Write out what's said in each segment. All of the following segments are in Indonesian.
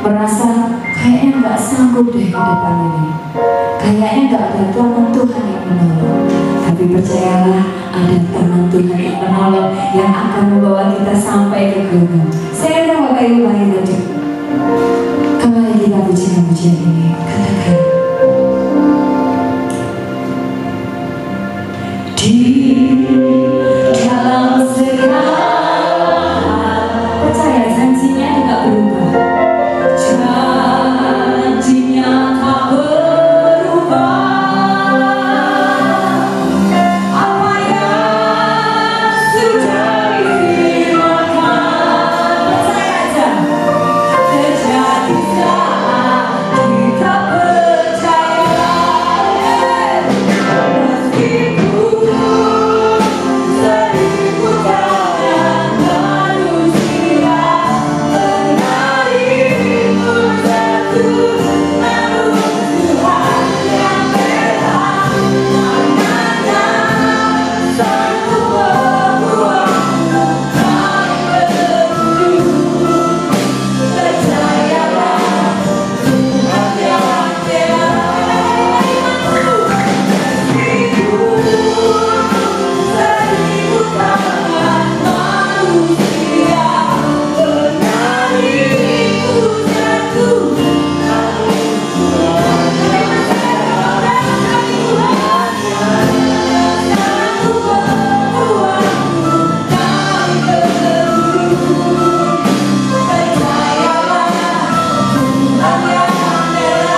merasa kayaknya nggak sanggup deh ke depan ini, kayaknya nggak ada tangan Tuhan yang menolong. Tapi percayalah, ada tangan Tuhan yang menolong yang akan membawa kita sampai ke gunung. Saya tahu kayu lain tadi. Kembali kita pujian ini, katakan di dalam segala percaya janjinya tidak berubah. Janjinya tak berubah. Apa yang sudah difirmankan, percaya aja, terjadi saat kita percaya. Meskipun seribu tangan manusia menarimu satu, namun Tuhan yang bela tangannya satu membuatmu tak berdua. Percayalah, Tuhan yang bela. Meskipun seribu tangan manusia menarimu satu, namun Tuhan yang bela tangannya satu membuatmu tak berdua. Percayalah, Tuhan yang bela.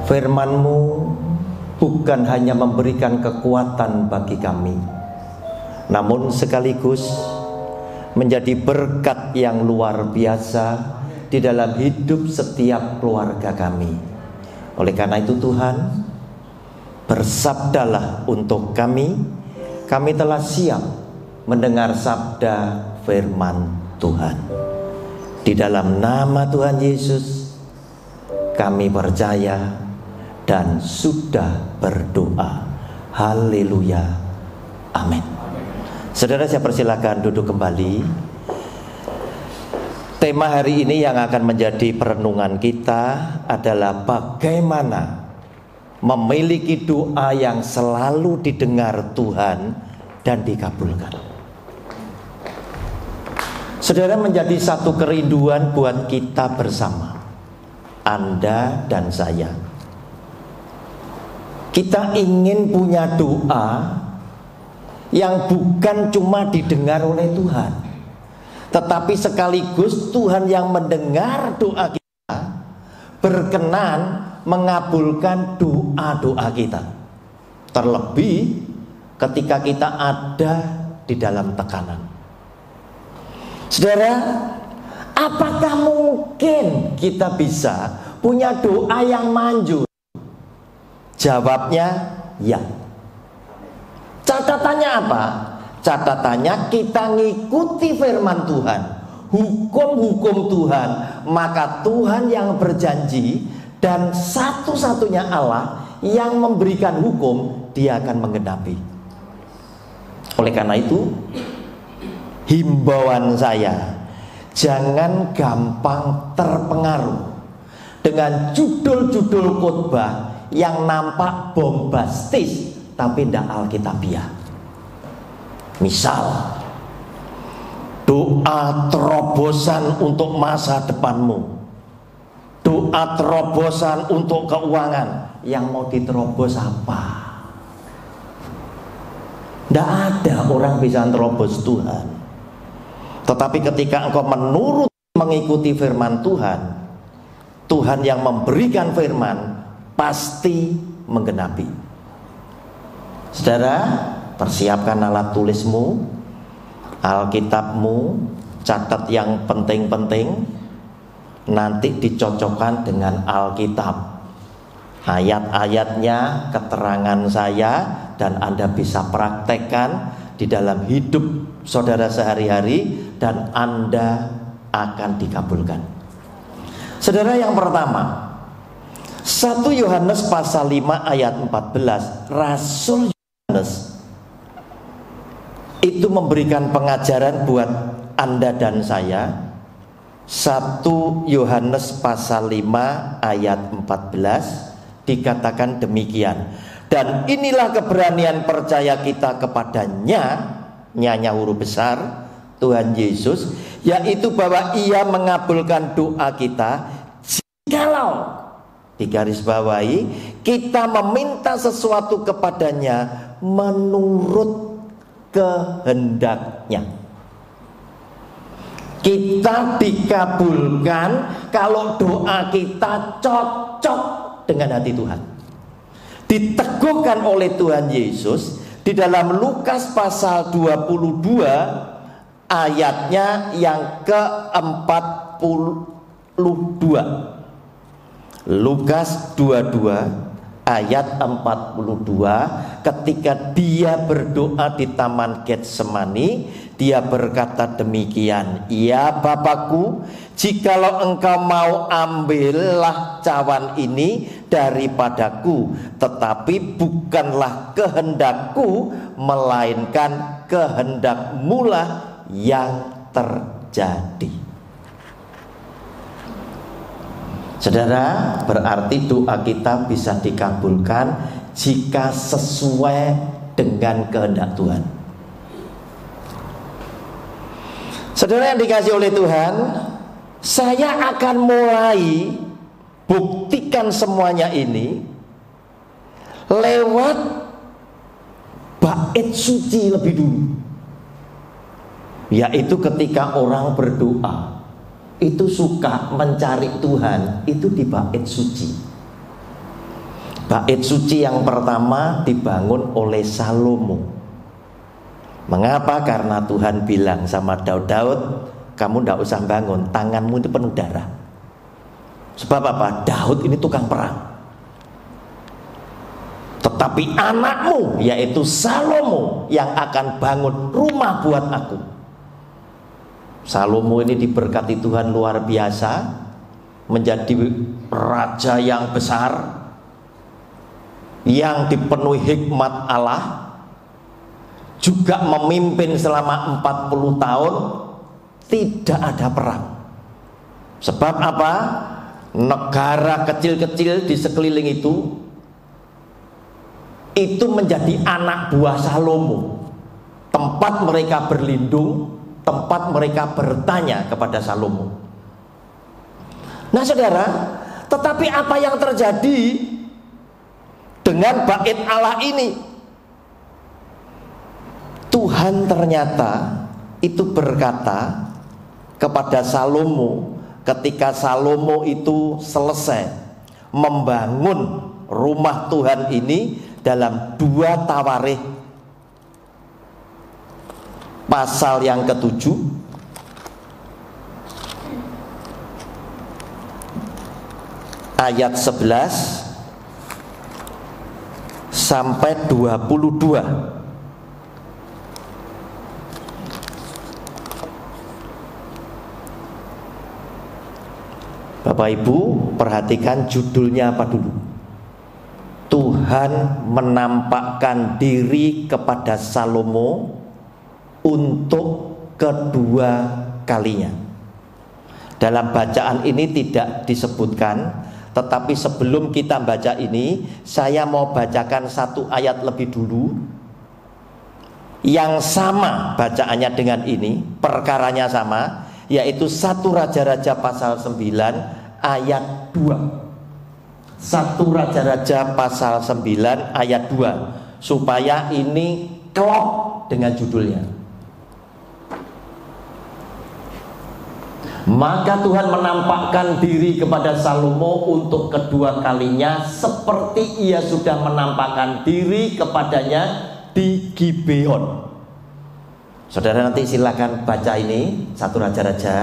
Firman-Mu bukan hanya memberikan kekuatan bagi kami, namun sekaligus menjadi berkat yang luar biasa di dalam hidup setiap keluarga kami. Oleh karena itu Tuhan, bersabdalah untuk kami. Kami telah siap mendengar sabda firman Tuhan. Di dalam nama Tuhan Yesus kami percaya dan sudah berdoa. Haleluya. Amin. Saudara, saya persilakan duduk kembali. Tema hari ini yang akan menjadi perenungan kita adalah bagaimana memiliki doa yang selalu didengar Tuhan dan dikabulkan. Saudara, menjadi satu kerinduan buat kita bersama, Anda dan saya. Kita ingin punya doa yang bukan cuma didengar oleh Tuhan, tetapi sekaligus Tuhan yang mendengar doa kita, berkenan mengabulkan doa-doa kita. terlebih ketika kita ada di dalam tekanan. Saudara, apakah mungkin kita bisa punya doa yang manjur? Jawabnya ya. Catatannya apa? Catatannya kita ngikuti firman Tuhan, hukum-hukum Tuhan. Maka Tuhan yang berjanji dan satu-satunya Allah yang memberikan hukum, Dia akan menggenapi. Oleh karena itu, himbauan saya, jangan gampang terpengaruh dengan judul-judul khotbah yang nampak bombastis tapi tidak alkitabiah. Misal, doa terobosan untuk masa depanmu, doa terobosan untuk keuangan. Yang mau diterobos apa? Tidak ada orang bisa terobos Tuhan. Tetapi ketika engkau menurut mengikuti firman Tuhan, Tuhan yang memberikan firman pasti menggenapi. Saudara, persiapkan alat tulismu, Alkitabmu, catat yang penting-penting, nanti dicocokkan dengan Alkitab. Ayat-ayatnya, keterangan saya, dan Anda bisa praktekkan di dalam hidup saudara sehari-hari, dan Anda akan dikabulkan. Saudara, yang pertama, 1 Yohanes pasal 5 ayat 14, Rasul Yohanes itu memberikan pengajaran buat Anda dan saya. 1 Yohanes pasal 5 ayat 14 dikatakan demikian. Dan inilah keberanian percaya kita kepadanya, nyanya huruf besar, Tuhan Yesus, yaitu bahwa Ia mengabulkan doa kita jikalau, digarisbawahi, kita meminta sesuatu kepadanya menurut kehendaknya. Kita dikabulkan kalau doa kita cocok dengan hati Tuhan. Diteguhkan oleh Tuhan Yesus di dalam Lukas pasal 22 ayatnya yang ke-42. Lukas 22 ayat 42, ketika dia berdoa di taman Getsemani, dia berkata demikian, ya Bapakku, jikalau engkau mau, ambillah cawan ini daripadaku, tetapi bukanlah kehendakku, melainkan kehendakmulah yang terjadi. Saudara, berarti doa kita bisa dikabulkan jika sesuai dengan kehendak Tuhan. Saudara yang dikasihi oleh Tuhan, saya akan mulai buktikan semuanya ini lewat bait suci lebih dulu, yaitu ketika orang berdoa itu suka mencari Tuhan, itu di bait suci. Bait suci yang pertama dibangun oleh Salomo. Mengapa? Karena Tuhan bilang sama Daud, kamu tidak usah bangun, tanganmu itu penuh darah. Sebab apa? Daud ini tukang perang. Tetapi anakmu, yaitu Salomo, yang akan bangun rumah buat aku. Salomo ini diberkati Tuhan luar biasa, menjadi raja yang besar, yang dipenuhi hikmat Allah, juga memimpin selama 40 tahun, tidak ada perang. Sebab apa? Negara kecil-kecil di sekeliling itu menjadi anak buah Salomo, tempat mereka berlindung, tempat mereka bertanya kepada Salomo. Nah saudara, tetapi apa yang terjadi dengan bait Allah ini? Tuhan ternyata itu berkata kepada Salomo, ketika Salomo itu selesai membangun rumah Tuhan ini dalam 2 Tawarikh pasal yang ke-7 ayat 11 sampai 22. Bapak Ibu, perhatikan judulnya apa dulu. Tuhan menampakkan diri kepada Salomo untuk kedua kalinya. Dalam bacaan ini tidak disebutkan, tetapi sebelum kita baca ini, saya mau bacakan satu ayat lebih dulu yang sama bacaannya dengan ini, perkaranya sama, yaitu 1 Raja-Raja pasal 9 ayat 2. 1 Raja-Raja pasal 9 ayat 2, supaya ini klop dengan judulnya. Maka Tuhan menampakkan diri kepada Salomo untuk kedua kalinya, seperti ia sudah menampakkan diri kepadanya di Gibeon. Saudara nanti silakan baca ini 1 Raja-Raja,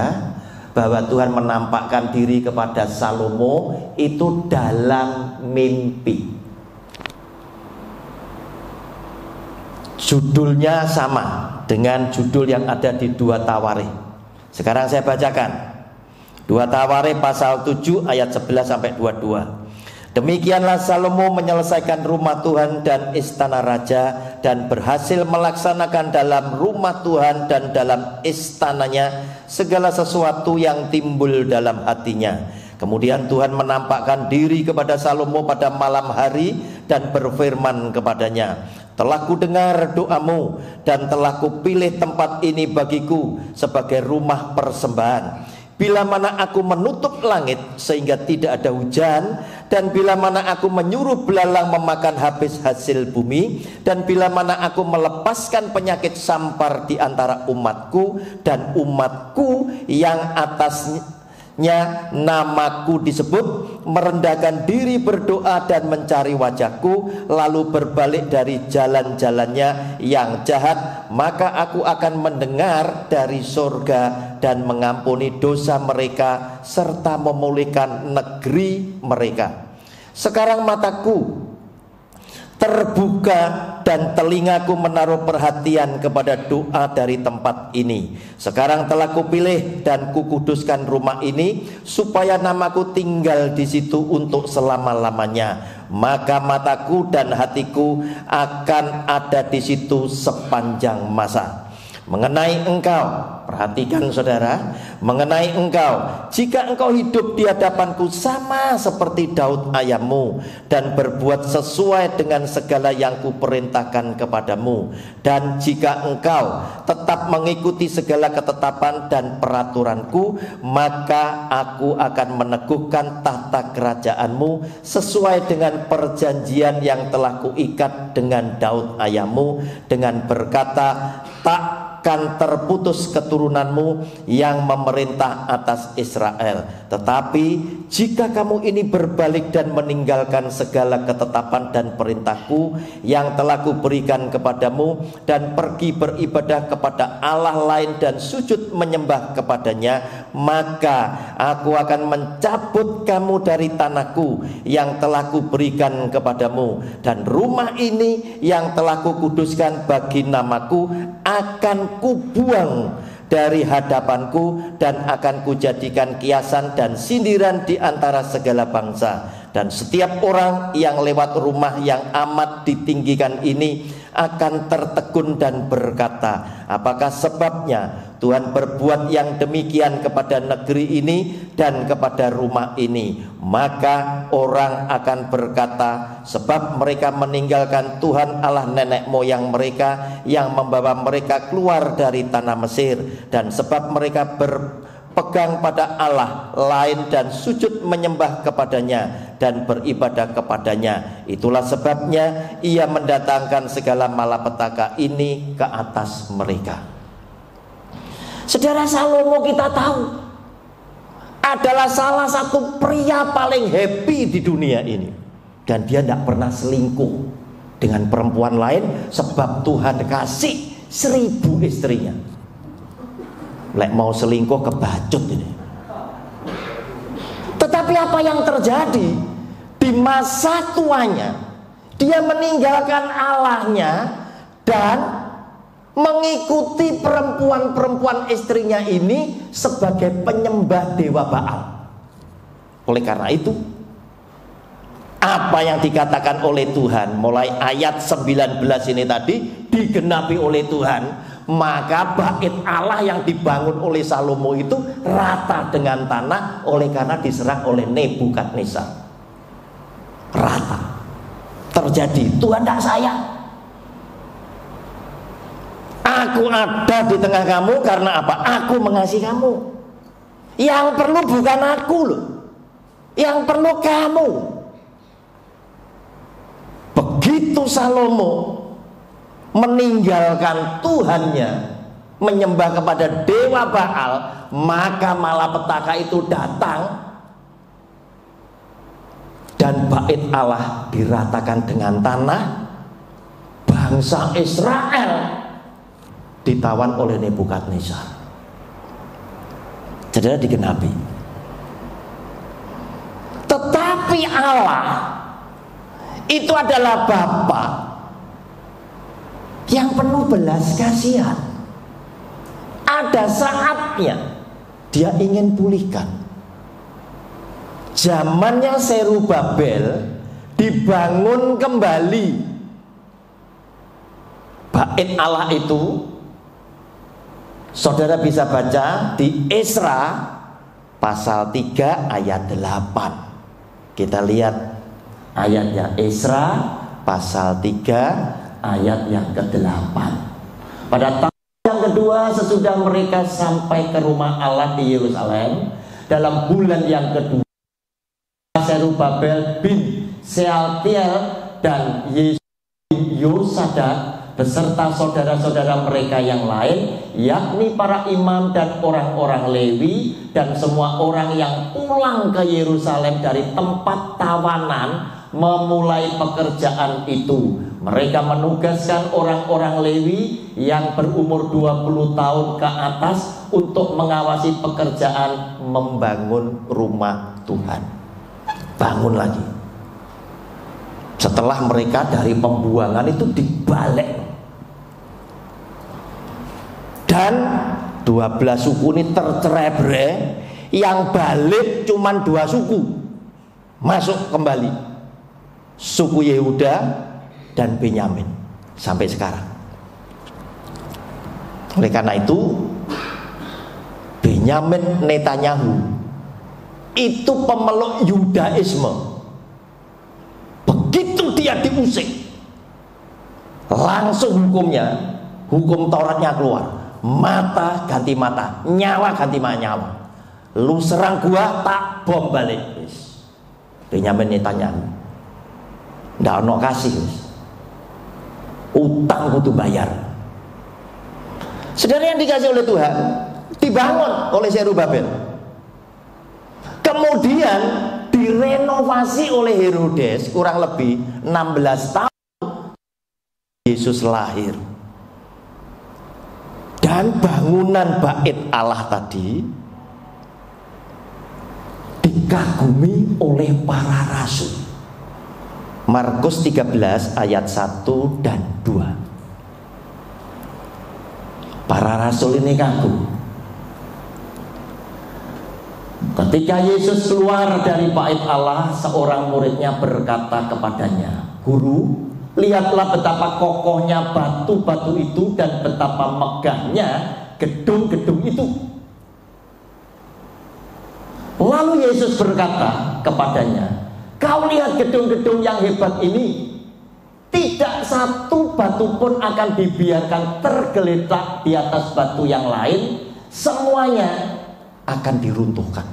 bahwa Tuhan menampakkan diri kepada Salomo itu dalam mimpi. Judulnya sama dengan judul yang ada di 2 Tawarikh. Sekarang saya bacakan 2 Tawarikh pasal 7 ayat 11 sampai 22. Demikianlah Salomo menyelesaikan rumah Tuhan dan istana raja, dan berhasil melaksanakan dalam rumah Tuhan dan dalam istananya segala sesuatu yang timbul dalam hatinya. Kemudian Tuhan menampakkan diri kepada Salomo pada malam hari dan berfirman kepadanya, telah kudengar doamu dan telah kupilih tempat ini bagiku sebagai rumah persembahan. Bila mana aku menutup langit sehingga tidak ada hujan, dan bila mana aku menyuruh belalang memakan habis hasil bumi, dan bila mana aku melepaskan penyakit sampar di antara umatku, dan umatku yang atasnya namaku disebut merendahkan diri, berdoa dan mencari wajahku, lalu berbalik dari jalan-jalannya yang jahat, maka aku akan mendengar dari surga dan mengampuni dosa mereka serta memulihkan negeri mereka. Sekarang mataku terbuka dan telingaku menaruh perhatian kepada doa dari tempat ini. Sekarang telah kupilih dan kukuduskan rumah ini supaya namaku tinggal di situ untuk selama-lamanya. Maka mataku dan hatiku akan ada di situ sepanjang masa. Mengenai engkau, perhatikan saudara, mengenai engkau, jika engkau hidup di hadapanku sama seperti Daud ayahmu, dan berbuat sesuai dengan segala yang kuperintahkan kepadamu, dan jika engkau tetap mengikuti segala ketetapan dan peraturanku, maka aku akan meneguhkan tahta kerajaanmu sesuai dengan perjanjian yang telah kuikat dengan Daud ayahmu, dengan berkata, tak akan terputus keturunanmu yang memerintah atas Israel. Tetapi jika kamu ini berbalik dan meninggalkan segala ketetapan dan perintahku yang telah kuberikan kepadamu, dan pergi beribadah kepada Allah lain dan sujud menyembah kepadanya, maka aku akan mencabut kamu dari tanahku yang telah kuberikan kepadamu, dan rumah ini yang telah kukuduskan bagi namaku akan kubuang dari hadapanku, dan akan kujadikan kiasan dan sindiran di antara segala bangsa. Dan setiap orang yang lewat rumah yang amat ditinggikan ini akan tertegun dan berkata, apakah sebabnya Tuhan berbuat yang demikian kepada negeri ini dan kepada rumah ini? Maka orang akan berkata, sebab mereka meninggalkan Tuhan Allah nenek moyang mereka yang membawa mereka keluar dari tanah Mesir, dan sebab mereka berpegang pada Allah lain dan sujud menyembah kepadanya dan beribadah kepadanya. Itulah sebabnya ia mendatangkan segala malapetaka ini ke atas mereka. Saudara, Salomo kita tahu adalah salah satu pria paling happy di dunia ini, dan dia tidak pernah selingkuh dengan perempuan lain, sebab Tuhan kasih 1000 istrinya. Lek mau selingkuh kebacut ini. Tetapi apa yang terjadi? Di masa tuanya dia meninggalkan Allahnya dan mengikuti perempuan-perempuan istrinya ini sebagai penyembah dewa Baal. Oleh karena itu, apa yang dikatakan oleh Tuhan mulai ayat 19 ini tadi digenapi oleh Tuhan, maka bait Allah yang dibangun oleh Salomo itu rata dengan tanah oleh karena diserang oleh Nebukadnezar. Rata terjadi. Tuhan tidak sayang. Aku ada di tengah kamu karena apa? Aku mengasihi kamu. Yang perlu bukan aku loh, yang perlu kamu. Begitu Salomo meninggalkan Tuhannya, menyembah kepada dewa Baal, maka malapetaka itu datang dan bait Allah diratakan dengan tanah. Bangsa Israel ditawan oleh Nebukadnezar. Jadi digenapi. Tetapi Allah itu adalah Bapa yang penuh belas kasihan. Ada saatnya dia ingin pulihkan. Zamannya Zerubabel dibangun kembali bait Allah itu. Saudara bisa baca di Esra pasal 3 ayat 8. Kita lihat ayatnya, Esra pasal 3 ayat yang ke-8. Pada tahun yang kedua sesudah mereka sampai ke rumah Allah di Yerusalem, dalam bulan yang kedua, Zerubabel bin Sealtiel dan Yosadak beserta saudara-saudara mereka yang lain, yakni para imam dan orang-orang Lewi dan semua orang yang pulang ke Yerusalem dari tempat tawanan, memulai pekerjaan itu. Mereka menugaskan orang-orang Lewi yang berumur 20 tahun ke atas untuk mengawasi pekerjaan membangun rumah Tuhan. Bangun lagi. Setelah mereka dari pembuangan itu dibalik. Dan 12 suku ini tercerai-berai, yang balik cuman 2 suku masuk kembali, suku Yehuda dan Benyamin sampai sekarang. Oleh karena itu Benyamin Netanyahu itu pemeluk Yudaisme. Begitu dia diusik, langsung hukumnya, hukum Tauratnya keluar. Mata ganti mata, nyawa ganti nyawa. Lu serang gua, tak bom balik. Benyamin Netanyahu ndak ono kasih. Utang kudu bayar. Saudara yang dikasih oleh Tuhan dibangun oleh Zerubabel. Kemudian direnovasi oleh Herodes kurang lebih 16 tahun Yesus lahir. Dan bangunan bait Allah tadi dikagumi oleh para rasul. Markus 13 ayat 1 dan 2. Para rasul ini kagum. Ketika Yesus keluar dari bait Allah, seorang muridnya berkata kepadanya, "Guru, lihatlah betapa kokohnya batu-batu itu dan betapa megahnya gedung-gedung itu." Lalu Yesus berkata kepadanya, "Kau lihat gedung-gedung yang hebat ini, tidak satu batu pun akan dibiarkan tergeletak di atas batu yang lain, semuanya akan diruntuhkan."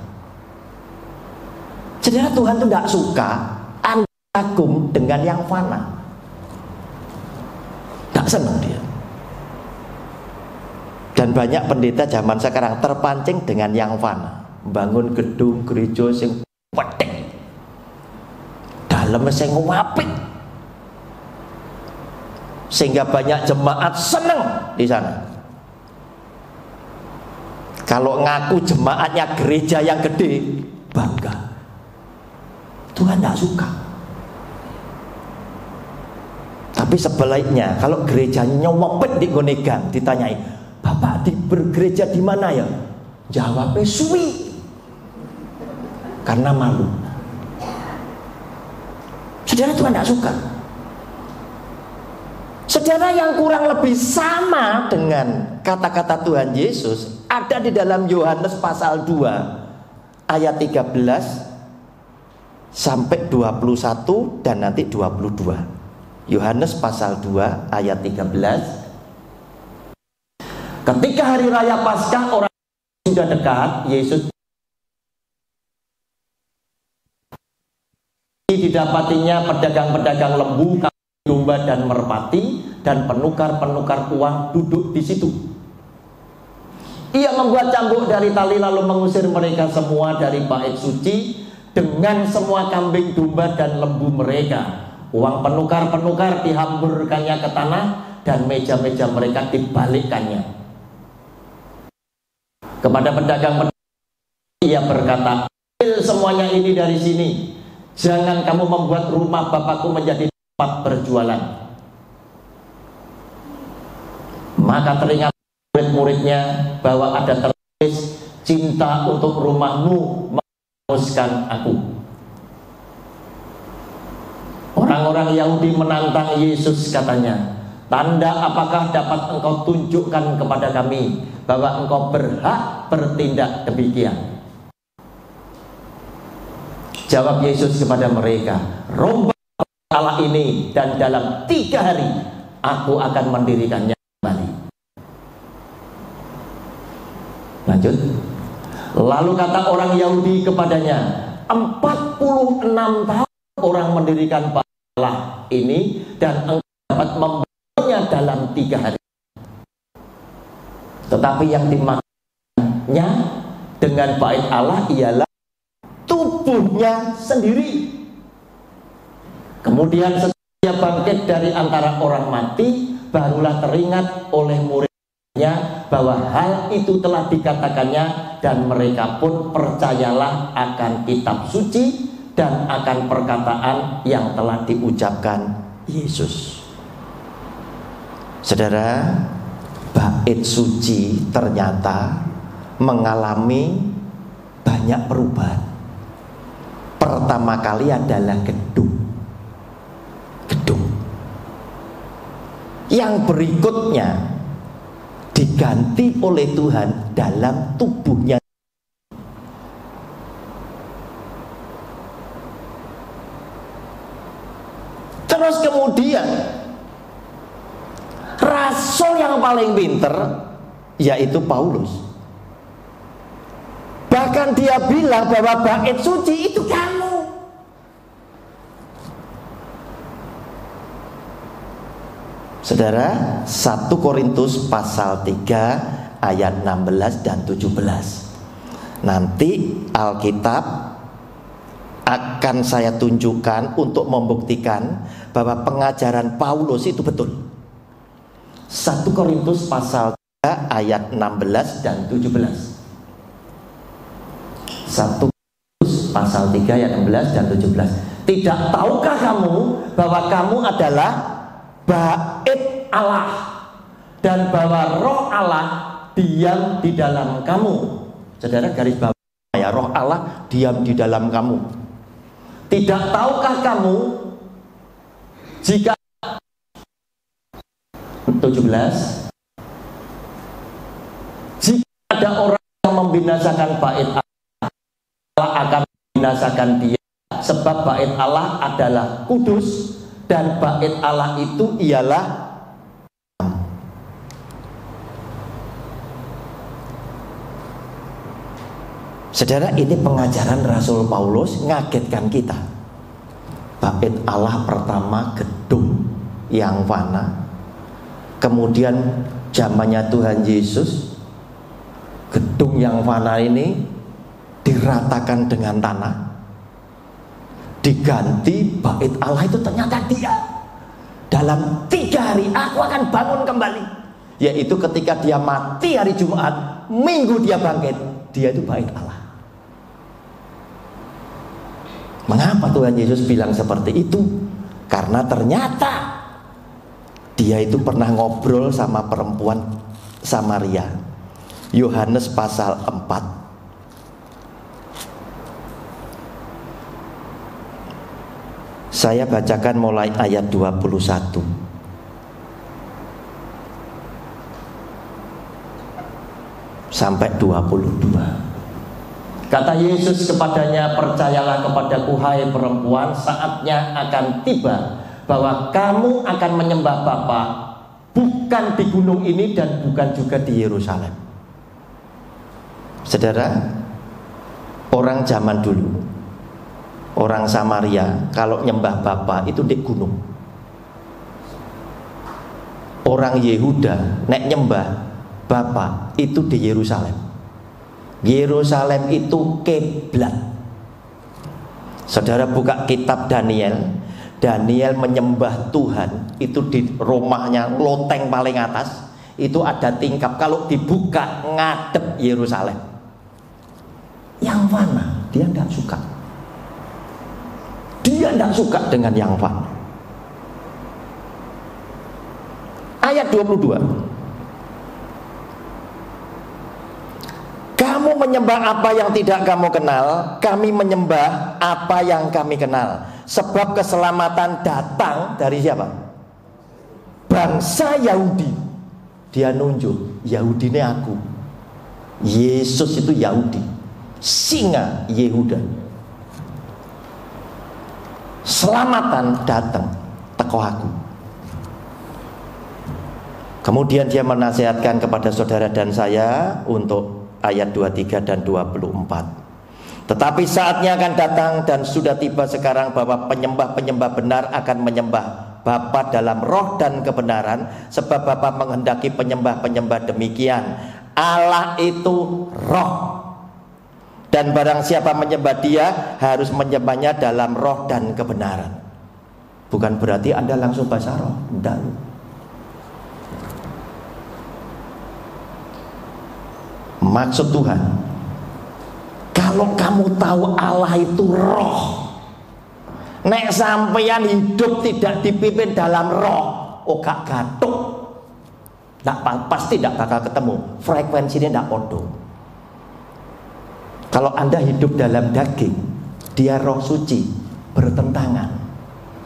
Saudara, Tuhan itu tidak suka Anda kagum dengan yang fana. Tak senang dia. Dan banyak pendeta zaman sekarang terpancing dengan yang fana, bangun gedung gereja sing pedek, dalam sing apik, sehingga banyak jemaat senang di sana. Kalau ngaku jemaatnya gereja yang gede, bangga. Tuhan tidak suka. Tapi sebaliknya, kalau gerejanya nyopet di gonegan, ditanyai, Bapak bergereja di mana ya? Jawabnya suwi, karena malu. Saudara, Tuhan tidak suka. Saudara, yang kurang lebih sama dengan kata-kata Tuhan Yesus ada di dalam Yohanes pasal 2 ayat 13 sampai 21 dan nanti 22. Yohanes pasal 2 ayat 13. Ketika hari raya Paskah orang sudah dekat, Yesus didapatinya pedagang-pedagang lembu, domba dan merpati, dan penukar-penukar uang duduk di situ. Ia membuat cambuk dari tali lalu mengusir mereka semua dari bait suci dengan semua kambing, domba dan lembu mereka. Uang penukar-penukar dihamburkannya ke tanah dan meja-meja mereka dibalikkannya. Kepada pedagang-pedagang ia berkata, ambil semuanya ini dari sini. Jangan kamu membuat rumah Bapakku menjadi tempat berjualan. Maka teringat murid-muridnya bahwa ada tertulis, cinta untuk rumahmu menghanguskan aku. Orang-orang Yahudi menantang Yesus, katanya, tanda apakah dapat engkau tunjukkan kepada kami bahwa engkau berhak bertindak demikian? Jawab Yesus kepada mereka, rombak Allah ini dan dalam 3 hari aku akan mendirikannya kembali. Lanjut. Lalu kata orang Yahudi kepadanya, 46 tahun orang mendirikan Allah ini dan engkau dapat membangunnya dalam 3 hari. Tetapi yang dimaksudnya dengan bait Allah ialah tubuhnya sendiri. Kemudian setelah bangkit dari antara orang mati, barulah teringat oleh muridnya bahwa hal itu telah dikatakannya, dan mereka pun percayalah akan kitab suci dan akan perkataan yang telah diucapkan Yesus. Saudara, bait suci ternyata mengalami banyak perubahan. Pertama kali adalah gedung. Yang berikutnya diganti oleh Tuhan dalam tubuhnya. Terus kemudian rasul yang paling pinter yaitu Paulus. Bahkan dia bilang bahwa bait suci itu kamu. Saudara, 1 Korintus pasal 3 ayat 16 dan 17. Nanti Alkitab akan saya tunjukkan untuk membuktikan bahwa pengajaran Paulus itu betul. 1 Korintus pasal 3 ayat 16 dan 17. 1 Korintus pasal 3 ayat 16 dan 17. Tidak tahukah kamu bahwa kamu adalah bait Allah dan bahwa roh Allah diam di dalam kamu? Saudara, garis bawah ya, roh Allah diam di dalam kamu. Tidak tahukah kamu jika 17, jika ada orang yang membinasakan bait Allah akan membinasakan dia, sebab bait Allah adalah kudus dan bait Allah itu ialah Saudara, ini pengajaran Rasul Paulus ngagetkan kita. Bait Allah pertama gedung yang fana, kemudian zamannya Tuhan Yesus gedung yang fana ini diratakan dengan tanah, diganti bait Allah itu ternyata dia. dalam 3 hari aku akan bangun kembali. Yaitu ketika dia mati hari Jumat, Minggu dia bangkit. Dia itu bait Allah. Mengapa Tuhan Yesus bilang seperti itu? Karena ternyata dia itu pernah ngobrol sama perempuan Samaria. Yohanes pasal 4. Saya bacakan mulai ayat 21 sampai 22. Kata Yesus kepadanya, percayalah kepadaku hai perempuan, saatnya akan tiba bahwa kamu akan menyembah Bapa bukan di gunung ini dan bukan juga di Yerusalem. Saudara, orang zaman dulu, orang Samaria kalau nyembah Bapa itu di gunung. Orang Yehuda nek nyembah Bapa itu di Yerusalem. Yerusalem itu kiblat. Saudara buka kitab Daniel. Daniel menyembah Tuhan itu di rumahnya loteng paling atas. Itu ada tingkap, kalau dibuka ngadep Yerusalem. Yang mana? Dia tidak suka. Dia tidak suka dengan yang fana. Ayat 22. Kamu menyembah apa yang tidak kamu kenal, kami menyembah apa yang kami kenal. Sebab keselamatan datang dari siapa? Bangsa Yahudi. Dia nunjuk, Yahudi ini aku. Yesus itu Yahudi, singa Yehuda. Selamatan datang teko aku. Kemudian dia menasihatkan kepada saudara dan saya untuk ayat 23 dan 24. Tetapi saatnya akan datang dan sudah tiba sekarang bahwa penyembah-penyembah benar akan menyembah Bapa dalam roh dan kebenaran, sebab Bapa menghendaki penyembah-penyembah demikian. Allah itu roh, dan barang siapa menyembah Dia harus menyembahnya dalam roh dan kebenaran. Bukan berarti Anda langsung bahasa roh, tidak. Maksud Tuhan, kalau kamu tahu Allah itu roh, nek sampeyan hidup tidak dipimpin dalam roh, gak gatuk, pasti tidak bakal ketemu. Frekuensinya tidak podo. Kalau Anda hidup dalam daging, dia roh suci, bertentangan.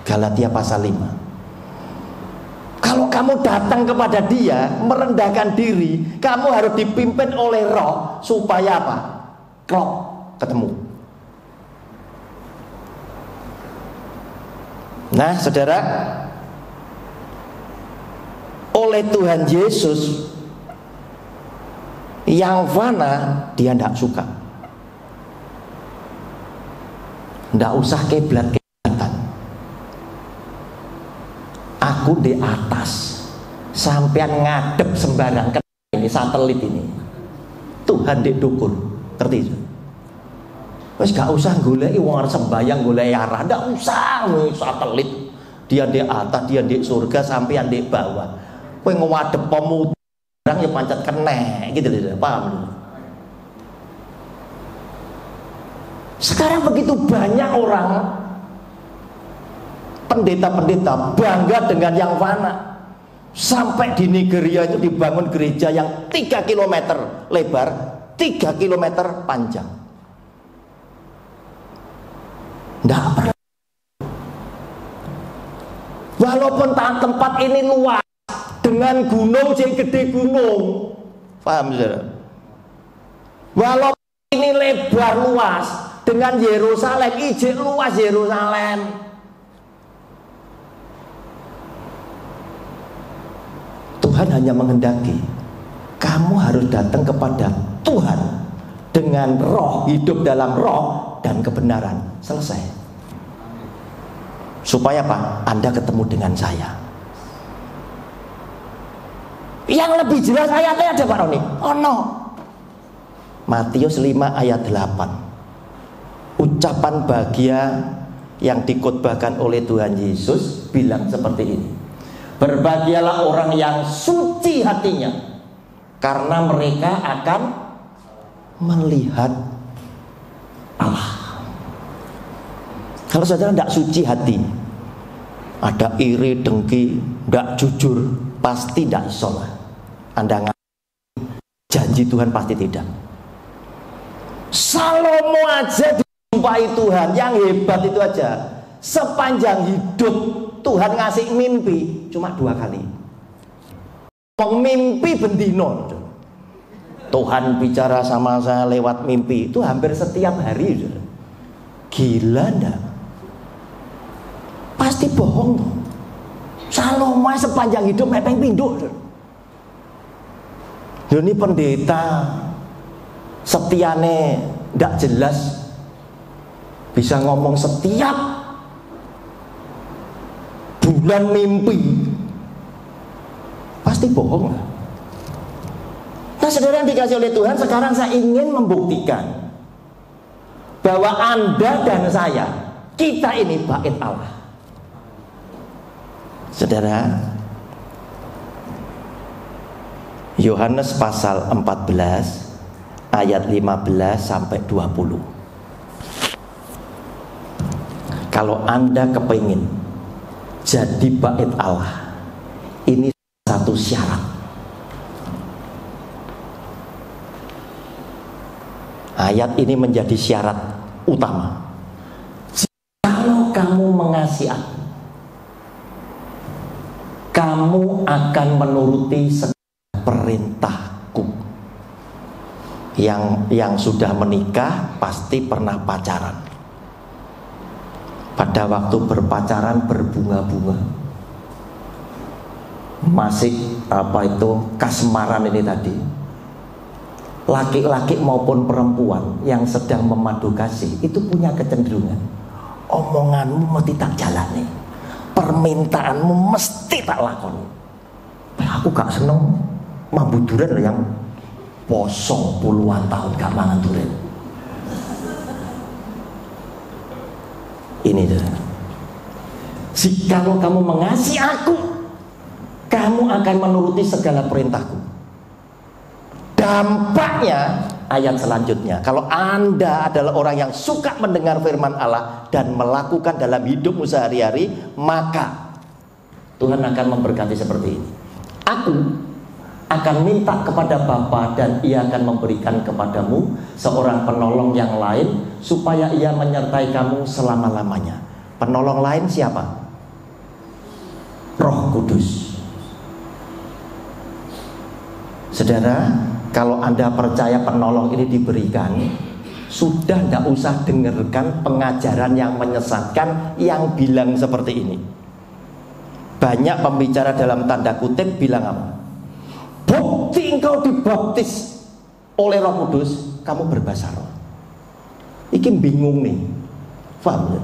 Galatia pasal 5. Kalau kamu datang kepada Dia, merendahkan diri, kamu harus dipimpin oleh roh, supaya apa? Klop, ketemu. Nah saudara, oleh Tuhan Yesus yang fana Dia tidak suka. Tidak usah kiblat-kiblatan. Aku di atas, sampean ngadep sembarang. Ini satelit ini, Tuhan di dukur, ngerti? Wes gak usah goleki wong arep sembayang golek arah, ndak usah satelit. Dia di atas, dia di surga, sampean di bawah. Kowe ngadep pemudang ya pancet kena gitu loh, paham? Sekarang begitu banyak orang pendeta-pendeta bangga dengan yang fana. Sampai di Nigeria itu dibangun gereja yang 3 km lebar, 3 km panjang. Nggak pernah. Walaupun tempat ini luas, dengan gunung yang gede gunung, paham saudara? Walaupun ini lebar luas, dengan Yerusalem ijek luas Yerusalem. Tuhan hanya menghendaki kamu harus datang kepada Tuhan dengan roh, hidup dalam roh dan kebenaran. Selesai. Supaya apa? Anda ketemu dengan saya. Yang lebih jelas ayatnya ada Pak Roni. Oh no. Matius 5 ayat 8. Ucapan bahagia yang dikhotbahkan oleh Tuhan Yesus bilang seperti ini. Berbahagialah orang yang suci hatinya, karena mereka akan melihat Allah. Kalau saudara tidak suci hati, ada iri, dengki, tidak jujur, pasti tidak isolah. Anda janji Tuhan pasti tidak. Salomo aja dijumpai Tuhan, yang hebat itu aja. Sepanjang hidup Tuhan ngasih mimpi cuma 2 kali. Mimpi bendino. Tuhan bicara sama saya lewat mimpi itu hampir setiap hari. Gila enggak? Pasti bohong. Salomo sepanjang hidup mepeng pinduk. Ini pendeta setiane ndak jelas, bisa ngomong setiap bulan mimpi, pasti bohong lah. Nah saudara yang dikasih oleh Tuhan, sekarang saya ingin membuktikan bahwa Anda dan saya, kita ini bait Allah. Saudara, Yohanes pasal 14 ayat 15 sampai 20. Kalau Anda kepingin jadi bait Allah, ini satu syarat. Ayat ini menjadi syarat utama. Kalau kamu mengasihi aku, kamu akan menuruti segala perintahku. Yang sudah menikah pasti pernah pacaran. Pada waktu berpacaran berbunga-bunga, masih kasmaran ini tadi. Laki-laki maupun perempuan yang sedang memadu kasih itu punya kecenderungan, omonganmu mesti tak jalani, permintaanmu mesti tak lakoni. Aku gak seneng mambu durian yang poso puluhan tahun gak mangan durian. Ini tuh. Jikalau kamu mengasihi aku, kamu akan menuruti segala perintahku. Dampaknya ayat selanjutnya, kalau Anda adalah orang yang suka mendengar firman Allah dan melakukan dalam hidupmu sehari-hari, maka Tuhan akan memberkati seperti ini. Aku akan minta kepada Bapa dan Ia akan memberikan kepadamu seorang penolong yang lain supaya Ia menyertai kamu selama-lamanya. Penolong lain siapa? Roh Kudus. Saudara, kalau Anda percaya penolong ini diberikan, sudah tidak usah dengarkan pengajaran yang menyesatkan yang bilang seperti ini. Banyak pembicara dalam tanda kutip bilang apa? Bukti engkau dibaptis oleh Roh Kudus, kamu berbahasa roh. Iki bingung nih, paham ya?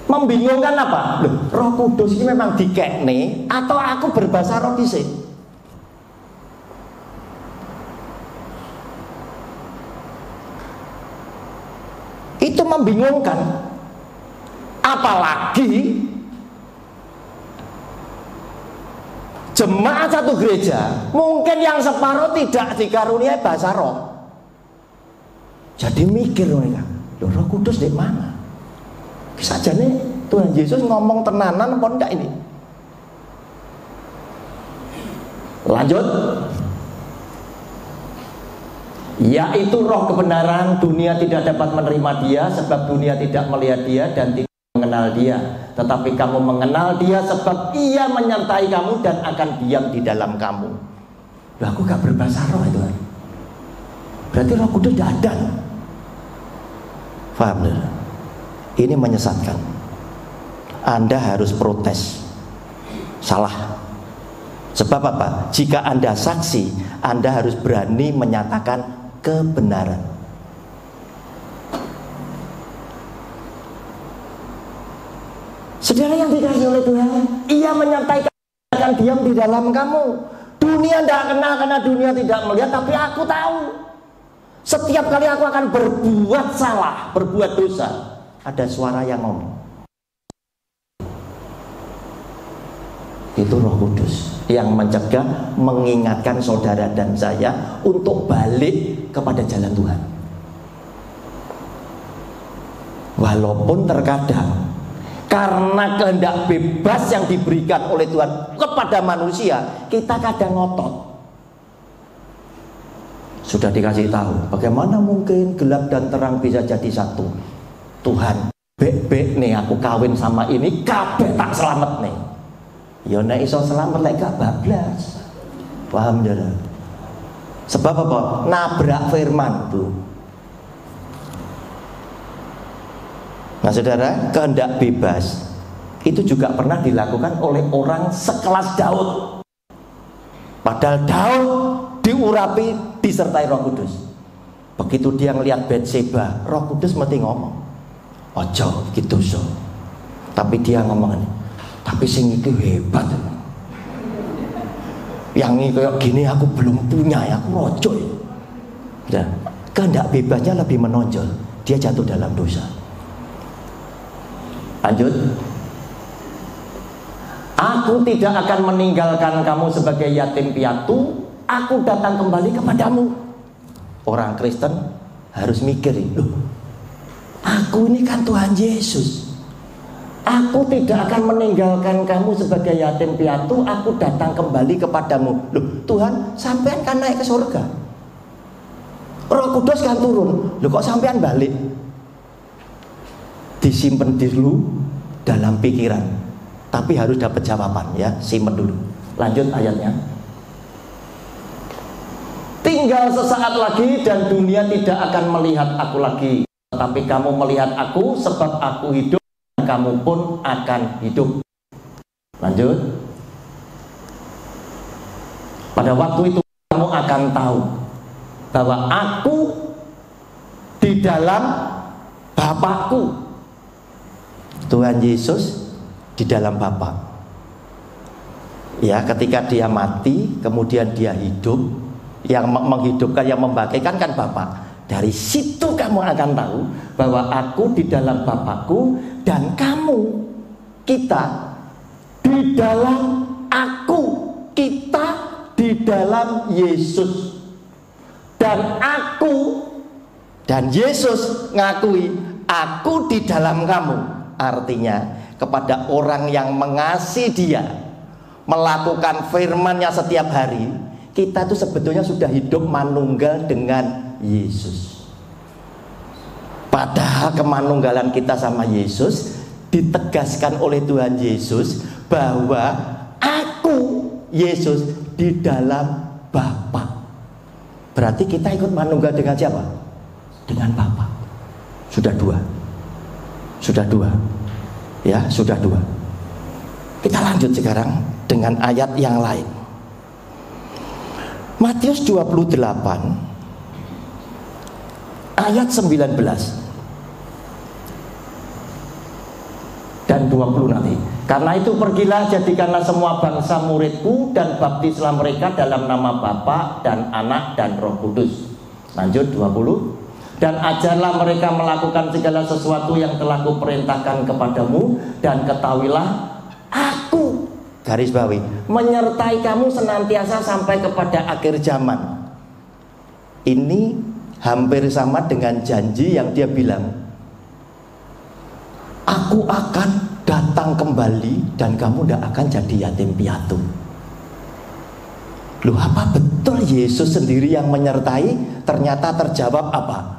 Membingungkan apa? Loh, Roh Kudus ini memang dikekne atau aku berbahasa roh dhisik? Itu membingungkan. Apalagi jemaat satu gereja mungkin yang separuh tidak dikaruniai bahasa roh. Jadi mikir mereka, loh, Roh Kudus di mana? Saja nih Tuhan Yesus ngomong tenanan apa enggak ini? Lanjut. Yaitu roh kebenaran, dunia tidak dapat menerima dia sebab dunia tidak melihat dia dan tidak mengenal dia. Tetapi kamu mengenal dia sebab ia menyertai kamu dan akan diam di dalam kamu. Loh, aku gak berbahasa roh itu. Berarti Roh Kudus tidak ada. Paham? Ini menyesatkan. Anda harus protes. Salah. Sebab apa? Jika Anda saksi, Anda harus berani menyatakan kebenaran. Saudara yang dikasihi oleh Tuhan, Ia menyertai kamu, akan diam di dalam kamu. Dunia tidak kenal karena dunia tidak melihat, tapi aku tahu. Setiap kali aku akan berbuat salah, berbuat dosa, ada suara yang ngomong, Itu Roh Kudus yang mencegah, mengingatkan saudara dan saya untuk balik kepada jalan Tuhan. Walaupun terkadang karena kehendak bebas yang diberikan oleh Tuhan kepada manusia, kita kadang ngotot. Sudah dikasih tahu, bagaimana mungkin gelap dan terang bisa jadi satu. Tuhan, bek nih aku kawin sama ini, kabeh tak selamat nih. Ya nek iso selamat lek gak bablas. Paham ya? Sebab apa? Nabrak firman tuh. Nah saudara, kehendak bebas itu juga pernah dilakukan oleh orang sekelas Daud. Padahal Daud diurapi, disertai Roh Kudus. Begitu dia ngelihat Batseba, Roh Kudus mesti ngomong, ojo gitu so. Tapi dia ngomong, tapi sing iki hebat. Yang ini kayak gini aku belum punya ya, aku rojo ya. Kehendak bebasnya lebih menonjol. Dia jatuh dalam dosa. Lanjut. Aku tidak akan meninggalkan kamu sebagai yatim piatu. Aku datang kembali kepadamu. Orang Kristen harus mikir, loh, aku ini kan Tuhan Yesus. Aku tidak akan meninggalkan kamu sebagai yatim piatu. Aku datang kembali kepadamu. Loh, Tuhan, sampean kan naik ke surga. Roh Kudus kan turun. Loh, kok sampean balik? Disimpan dulu dalam pikiran. Tapi harus dapat jawaban ya. Simpen dulu. Lanjut ayatnya. Tinggal sesaat lagi dan dunia tidak akan melihat aku lagi. Tetapi kamu melihat aku, sebab aku hidup. Kamu pun akan hidup. Lanjut. Pada waktu itu kamu akan tahu bahwa aku di dalam Bapakku. Tuhan Yesus di dalam Bapa. Ya, ketika dia mati, kemudian dia hidup. Yang menghidupkan, yang membangkitkan kan Bapa. Dari situ kamu akan tahu bahwa aku di dalam Bapakku dan kamu, kita di dalam aku, kita di dalam Yesus. Dan aku dan Yesus ngakui aku di dalam kamu. Artinya kepada orang yang mengasihi Dia, melakukan firman-Nya setiap hari, kita itu sebetulnya sudah hidup manunggal dengan Yesus. Padahal kemanunggalan kita sama Yesus ditegaskan oleh Tuhan Yesus bahwa aku Yesus di dalam Bapa. Berarti kita ikut manunggal dengan siapa? Dengan Bapa. Sudah dua. Sudah dua. Ya, sudah dua. Kita lanjut sekarang dengan ayat yang lain. Matius 28 ayat 19 dan 20 nanti. Karena itu pergilah, jadikanlah semua bangsa muridku dan baptislah mereka dalam nama Bapa dan Anak dan Roh Kudus. Lanjut 20. Dan ajarlah mereka melakukan segala sesuatu yang telah kuperintahkan kepadamu, dan ketahuilah aku, garis bawahi, menyertai kamu senantiasa sampai kepada akhir zaman. Ini hampir sama dengan janji yang dia bilang, aku akan datang kembali dan kamu tidak akan jadi yatim piatu. Loh, apa betul Yesus sendiri yang menyertai? Ternyata terjawab apa?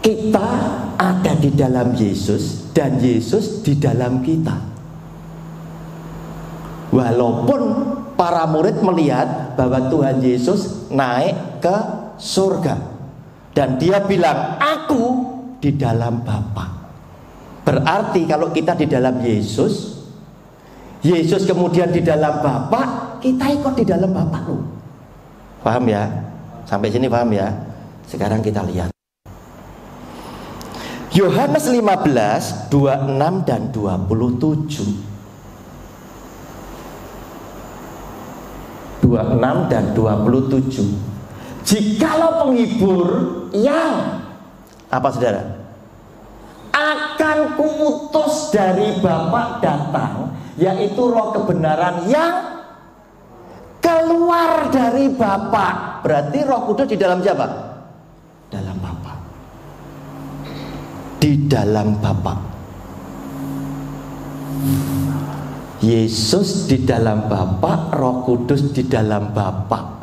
Kita ada di dalam Yesus dan Yesus di dalam kita. Walaupun para murid melihat bahwa Tuhan Yesus naik ke surga dan dia bilang, aku di dalam Bapa. Berarti kalau kita di dalam Yesus, Yesus kemudian di dalam Bapa, kita ikut di dalam Bapa loh. Paham ya? Sampai sini paham ya? Sekarang kita lihat Yohanes 15, 26 dan 27. 26 dan 27. Jikalau penghibur yang apa saudara? Akan akan kuutus dari Bapa datang, yaitu roh kebenaran yang keluar dari Bapa. Berarti Roh Kudus di dalam siapa? Dalam Bapa. Di dalam Bapa. Yesus di dalam Bapa, Roh Kudus di dalam Bapa.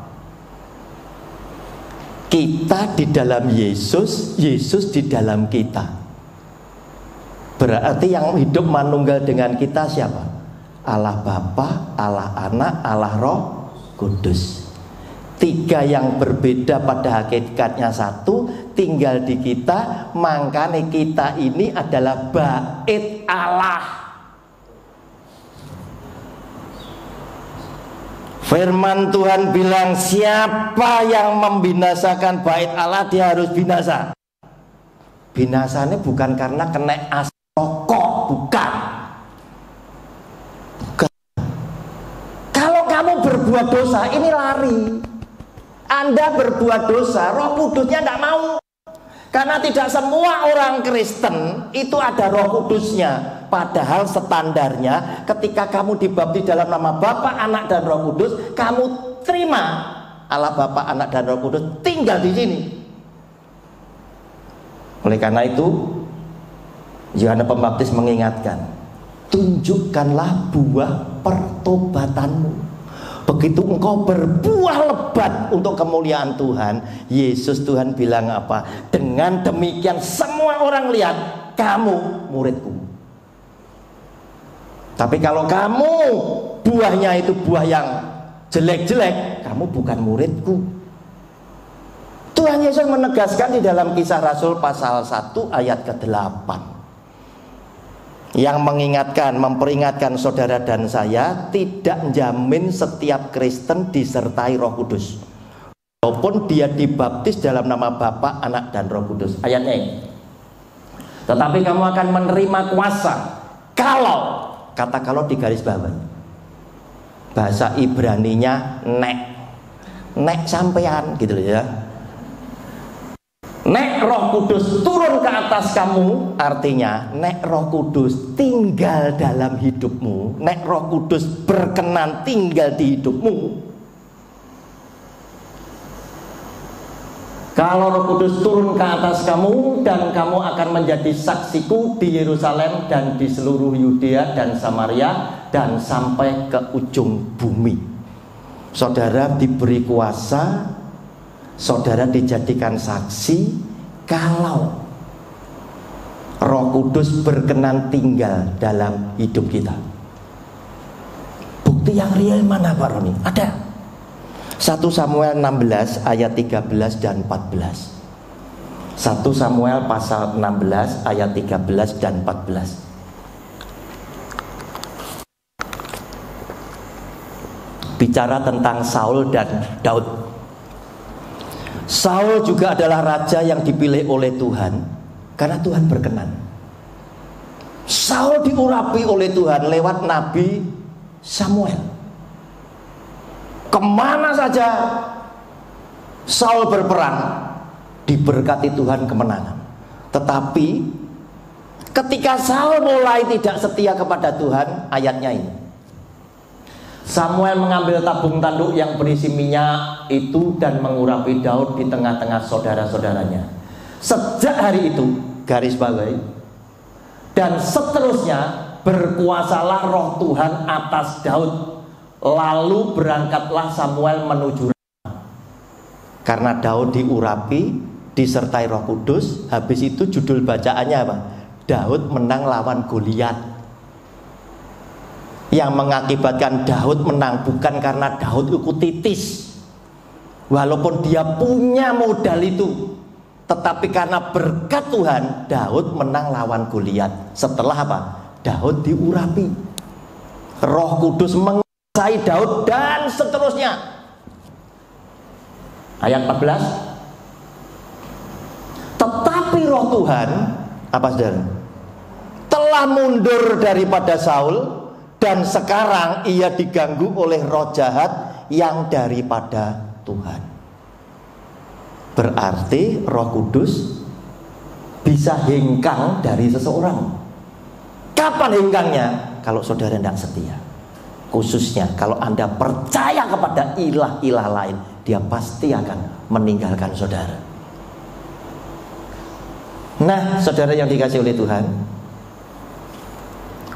Kita di dalam Yesus, Yesus di dalam kita. Berarti yang hidup manunggal dengan kita siapa? Allah Bapa, Allah Anak, Allah Roh Kudus. Tiga yang berbeda pada hakikatnya satu, tinggal di kita. Makanya kita ini adalah bait Allah. Firman Tuhan bilang, siapa yang membinasakan bait Allah, dia harus binasa. Binasanya bukan karena kena asokok, bukan. Kalau kamu berbuat dosa, ini lari. Anda berbuat dosa, Roh Kudusnya tidak mau. Karena tidak semua orang Kristen itu ada Roh Kudusnya. Padahal standarnya ketika kamu dibaptis dalam nama Bapa, Anak, dan Roh Kudus, kamu terima Allah Bapa, Anak, dan Roh Kudus tinggal di sini. Oleh karena itu, Yohanes Pembaptis mengingatkan, tunjukkanlah buah pertobatanmu. Begitu engkau berbuah lebat untuk kemuliaan Tuhan, Yesus Tuhan bilang apa? Dengan demikian semua orang lihat kamu muridku. Tapi kalau kamu buahnya itu buah yang jelek-jelek, kamu bukan muridku. Tuhan Yesus menegaskan di dalam Kisah Rasul pasal 1 ayat ke-8, yang mengingatkan, memperingatkan saudara dan saya, tidak menjamin setiap Kristen disertai Roh Kudus, walaupun dia dibaptis dalam nama Bapa, Anak, dan Roh Kudus. Ayatnya ini. Tetapi kamu akan menerima kuasa kalau, kata kalau di garis bawah, bahasa Ibraninya nek sampean gitu ya. Nek Roh Kudus turun ke atas kamu, artinya nek Roh Kudus tinggal dalam hidupmu, nek Roh Kudus berkenan tinggal di hidupmu. Kalau Roh Kudus turun ke atas kamu, dan kamu akan menjadi saksiku di Yerusalem dan di seluruh Yudea dan Samaria dan sampai ke ujung bumi. Saudara diberi kuasa, saudara dijadikan saksi kalau Roh Kudus berkenan tinggal dalam hidup kita. Bukti yang real mana Pak Roni? Ada. 1 Samuel 16 ayat 13 dan 14. 1 Samuel pasal 16 ayat 13 dan 14. Bicara tentang Saul dan Daud. Saul juga adalah raja yang dipilih oleh Tuhan karena Tuhan berkenan. Saul diurapi oleh Tuhan lewat Nabi Samuel. Kemana saja Saul berperang, diberkati Tuhan kemenangan. Tetapi ketika Saul mulai tidak setia kepada Tuhan, ayatnya ini, Samuel mengambil tabung tanduk yang berisi minyak itu dan mengurapi Daud di tengah-tengah saudara-saudaranya. Sejak hari itu, garis bawahi, dan seterusnya berkuasalah Roh Tuhan atas Daud. Lalu berangkatlah Samuel menuju Rama. Karena Daud diurapi, disertai Roh Kudus. Habis itu judul bacaannya apa? Daud menang lawan Goliat. Yang mengakibatkan Daud menang bukan karena Daud itu titis, walaupun dia punya modal itu, tetapi karena berkat Tuhan Daud menang lawan Goliat. Setelah apa? Daud diurapi, Roh Kudus menguasai Daud dan seterusnya. Ayat 14. Tetapi Roh Tuhan apa saudara? Telah mundur daripada Saul, dan sekarang ia diganggu oleh roh jahat yang daripada Tuhan. Berarti Roh Kudus bisa hengkang dari seseorang. Kapan hengkangnya? Kalau saudara tidak setia. Khususnya kalau Anda percaya kepada ilah-ilah lain, dia pasti akan meninggalkan saudara. Nah, saudara yang dikasihi oleh Tuhan,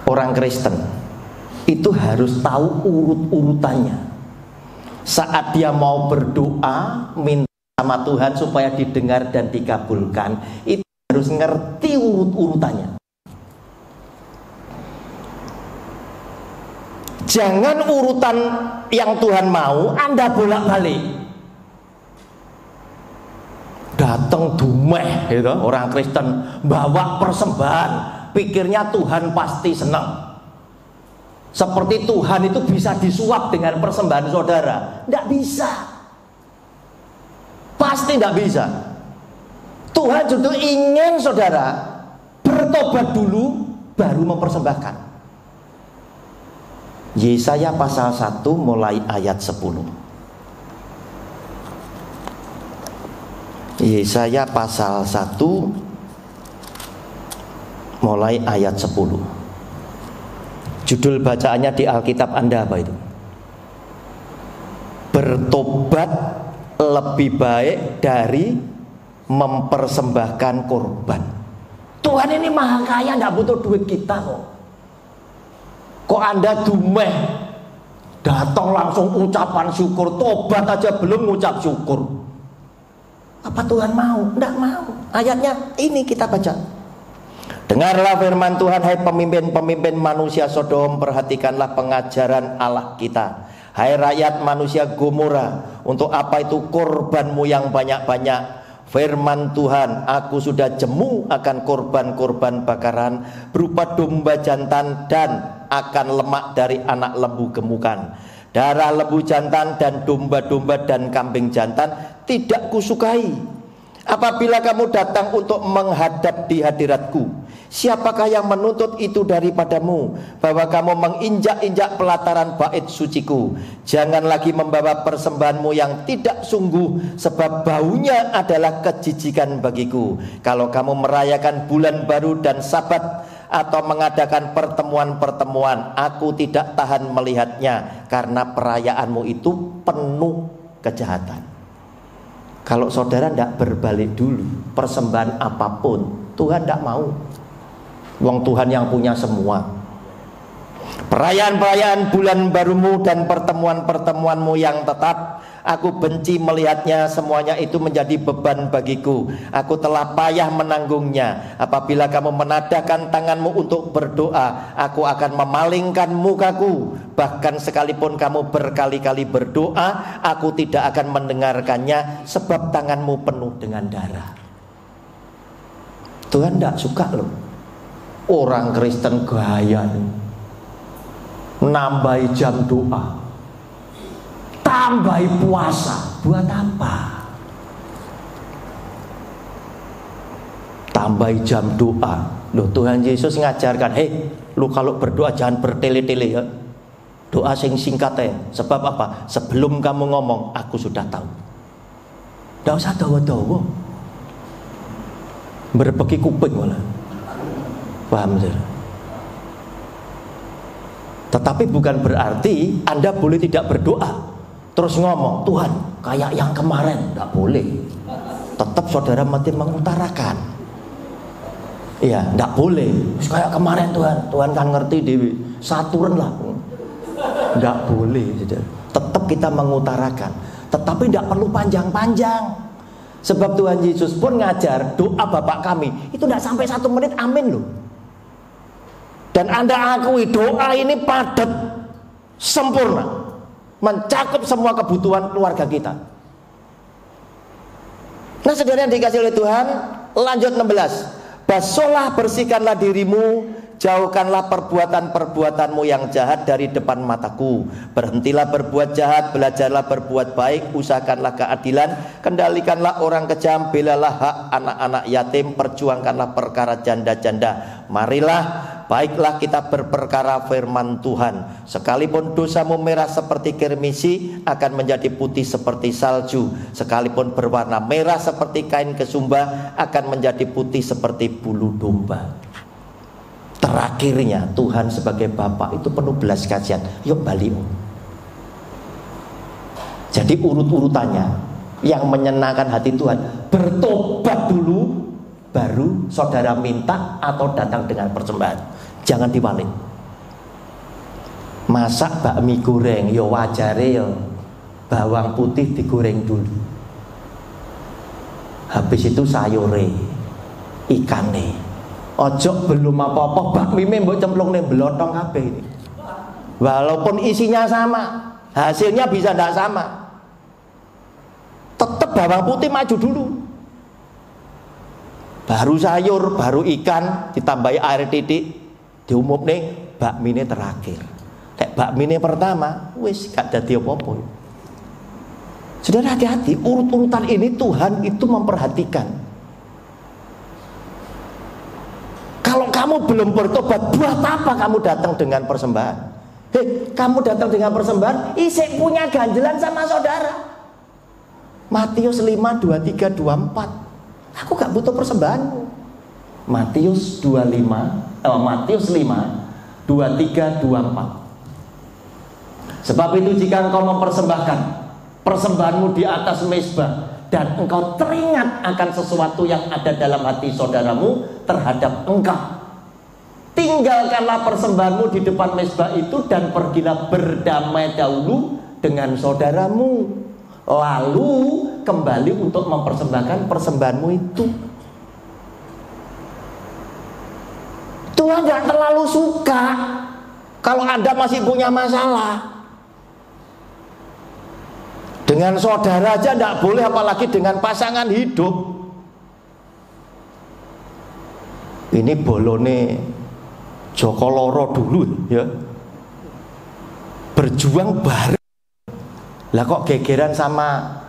orang Kristen itu harus tahu urut-urutannya. Saat dia mau berdoa, minta sama Tuhan supaya didengar dan dikabulkan, itu harus ngerti urut-urutannya. Jangan urutan yang Tuhan mau Anda bolak-balik. Datang dumeh gitu, orang Kristen bawa persembahan, pikirnya Tuhan pasti senang. Seperti Tuhan itu bisa disuap dengan persembahan saudara. Tidak bisa. Pasti tidak bisa. Tuhan justru ingin saudara bertobat dulu baru mempersembahkan. Yesaya pasal 1 mulai ayat 10. Yesaya pasal 1 mulai ayat 10. Judul bacaannya di Alkitab Anda apa itu? Bertobat lebih baik dari mempersembahkan korban. Tuhan ini maha kaya, tidak butuh duit kita kok. Kok Anda dumeh, datang langsung ucapan syukur, tobat aja belum ngucap syukur. Apa Tuhan mau? Tidak mau. Ayatnya ini kita baca. Dengarlah firman Tuhan, hai pemimpin-pemimpin manusia Sodom, perhatikanlah pengajaran Allah kita. Hai rakyat manusia Gomora, untuk apa itu korbanmu yang banyak-banyak? Firman Tuhan, aku sudah jemu akan korban-korban bakaran berupa domba jantan dan akan lemak dari anak lembu gemukan. Darah lembu jantan dan domba-domba dan kambing jantan tidak kusukai. Apabila kamu datang untuk menghadap di hadiratku, siapakah yang menuntut itu daripadamu, bahwa kamu menginjak-injak pelataran bait suciku? Jangan lagi membawa persembahanmu yang tidak sungguh, sebab baunya adalah kejijikan bagiku. Kalau kamu merayakan bulan baru dan sabat, atau mengadakan pertemuan-pertemuan, aku tidak tahan melihatnya, karena perayaanmu itu penuh kejahatan. Kalau saudara tidak berbalik dulu, persembahan apapun Tuhan tidak mau. Wong Tuhan yang punya semua. Perayaan-perayaan bulan barumu dan pertemuan-pertemuanmu yang tetap, aku benci melihatnya. Semuanya itu menjadi beban bagiku. Aku telah payah menanggungnya. Apabila kamu menadahkan tanganmu untuk berdoa, aku akan memalingkan mukaku. Bahkan sekalipun kamu berkali-kali berdoa, aku tidak akan mendengarkannya, sebab tanganmu penuh dengan darah. Tuhan tidak suka loh orang Kristen gaya nambahi jam doa, tambahi puasa. Buat apa? Tambahi jam doa. Loh, Tuhan Yesus ngajarkan, lu kalau berdoa jangan bertele-tele ya. Doa sing singkat ya. Sebab apa? Sebelum kamu ngomong, aku sudah tahu. Tidak usah dawa-dawa, berbeki kuping malah. Paham sih? Tetapi bukan berarti Anda boleh tidak berdoa terus ngomong, Tuhan kayak yang kemarin. Tidak boleh. Tetap saudara mesti mengutarakan. Iya, tidak boleh kayak kemarin. Tuhan kan ngerti Dewi Saturn lah. Tidak boleh. Tetap kita mengutarakan, tetapi tidak perlu panjang-panjang. Sebab Tuhan Yesus pun ngajar doa Bapa kami itu tidak sampai 1 menit, amin loh. Dan Anda akui doa ini padat, sempurna, mencakup semua kebutuhan keluarga kita. Nah saudara yang dikasih oleh Tuhan, lanjut 16. Basuhlah, bersihkanlah dirimu, jauhkanlah perbuatan-perbuatanmu yang jahat dari depan mataku. Berhentilah berbuat jahat, belajarlah berbuat baik, usahakanlah keadilan, kendalikanlah orang kejam, belalah hak anak-anak yatim, perjuangkanlah perkara janda-janda. Marilah baiklah kita berperkara firman Tuhan. Sekalipun dosamu merah seperti kirmisi, akan menjadi putih seperti salju. Sekalipun berwarna merah seperti kain kesumba, akan menjadi putih seperti bulu domba. Terakhirnya Tuhan sebagai Bapa itu penuh belas kasihan. Yuk balik. Jadi urut-urutannya, yang menyenangkan hati Tuhan, bertobat dulu, baru saudara minta atau datang dengan persembahan. Jangan dibalik. Masak bakmi goreng, yo wajare yo bawang putih digoreng dulu. Habis itu sayure, ikane. Ojo belum apa-apa bakmi mbok cemplungne blotong kabeh ini. Walaupun isinya sama, hasilnya bisa tidak sama. Tetap bawang putih maju dulu, baru sayur, baru ikan, ditambahi air titik, diumumne bakmine terakhir. Nek bakmine pertama, wis gak dadi apa-apa. Saudara hati-hati, urut-urutan ini Tuhan itu memperhatikan. Kalau kamu belum bertobat, buat apa kamu datang dengan persembahan? Kamu datang dengan persembahan, isek punya ganjelan sama saudara. Matius 5, 23, 24. Aku gak butuh persembahanmu. Matius 5, 23, 24. Sebab itu jika engkau mempersembahkan persembahanmu di atas mezbah, dan engkau teringat akan sesuatu yang ada dalam hati saudaramu terhadap engkau, tinggalkanlah persembahanmu di depan mezbah itu dan pergilah berdamai dahulu dengan saudaramu, lalu kembali untuk mempersembahkan persembahanmu itu. Tuhan gak terlalu suka kalau Anda masih punya masalah. Dengan saudara aja tidak boleh, apalagi dengan pasangan hidup. Ini bolone Joko Loro dulu ya, berjuang bareng. Lah kok gegeran sama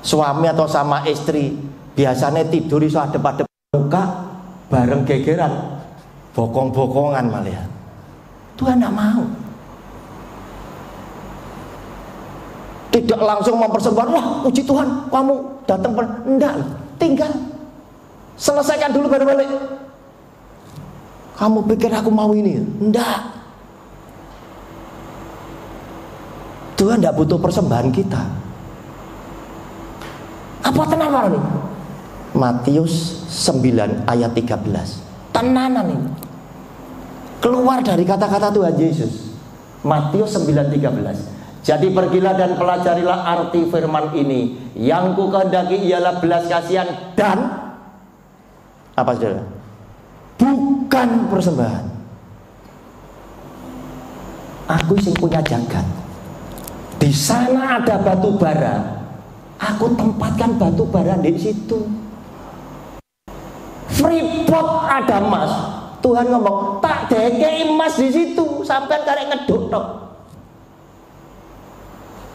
suami atau sama istri, biasanya tidur iso adep-adep muka, bareng gegeran, bokong-bokongan malah. Tuhan tidak mau. Tidak langsung mempersembahkan, wah puji Tuhan kamu datang, enggak, tinggal selesaikan dulu baru balik. Kamu pikir aku mau ini? Enggak. Tuhan tidak butuh persembahan kita. Apa tenanan ini? Matius 9 ayat 13. Tenanan ini. Keluar dari kata-kata Tuhan Yesus. Matius 9:13. Jadi pergilah dan pelajarilah arti firman ini. Yang ku kehendaki ialah belas kasihan dan apa saudara? Bukan persembahan. Aku sing punya jagat. Di sana ada batu bara. Aku tempatkan batu bara di situ. Freeport ada emas. Tuhan ngomong, tak dekei emas di situ, sampai karek ngeduk tok.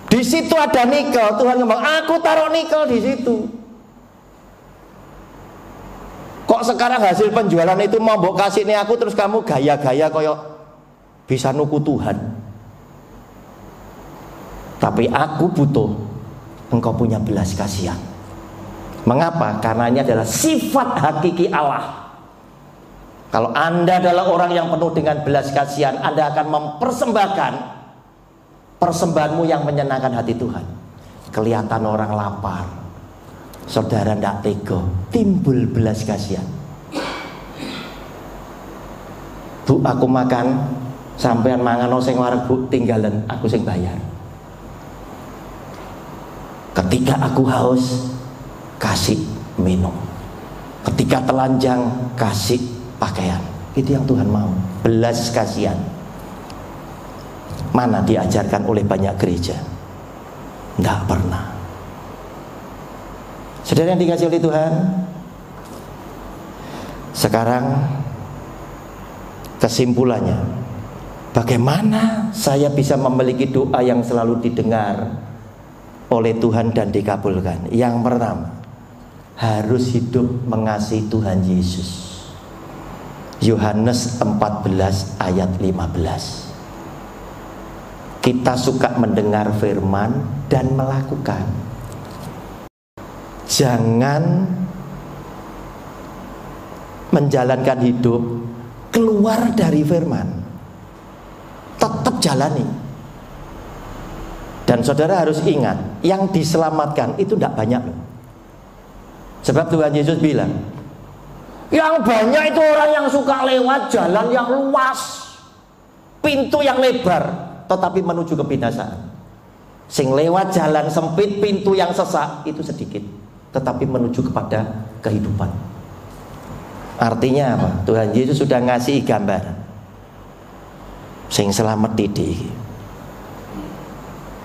Di situ ada nikel, Tuhan ngomong, aku taruh nikel di situ. Kok sekarang hasil penjualan itu mau mbok kasih nih aku, terus kamu gaya-gaya koyok bisa nuku Tuhan. Tapi aku butuh engkau punya belas kasihan. Mengapa? Karena ini adalah sifat hakiki Allah. Kalau Anda adalah orang yang penuh dengan belas kasihan, Anda akan mempersembahkan persembahanmu yang menyenangkan hati Tuhan. Kelihatan orang lapar, saudara ndak tega, timbul belas kasihan. Bu, aku makan, sampean mangan sing wareg Bu, tinggalan aku sing bayar. Ketika aku haus, kasih minum. Ketika telanjang, kasih pakaian. Itu yang Tuhan mau, belas kasihan. Mana diajarkan oleh banyak gereja? Tidak pernah. Saudara yang dikasihi oleh Tuhan, sekarang kesimpulannya, bagaimana saya bisa memiliki doa yang selalu didengar oleh Tuhan dan dikabulkan? Yang pertama, harus hidup mengasihi Tuhan Yesus. Yohanes 14 ayat 15. Kita suka mendengar firman dan melakukan. Jangan menjalankan hidup keluar dari firman. Tetap jalani. Dan saudara harus ingat, yang diselamatkan itu tidak banyak. Sebab Tuhan Yesus bilang, yang banyak itu orang yang suka lewat jalan yang luas, pintu yang lebar, tetapi menuju kebinasaan. Sing lewat jalan sempit, pintu yang sesak, itu sedikit, tetapi menuju kepada kehidupan. Artinya apa? Tuhan Yesus sudah ngasih gambar. Sing selamat didik.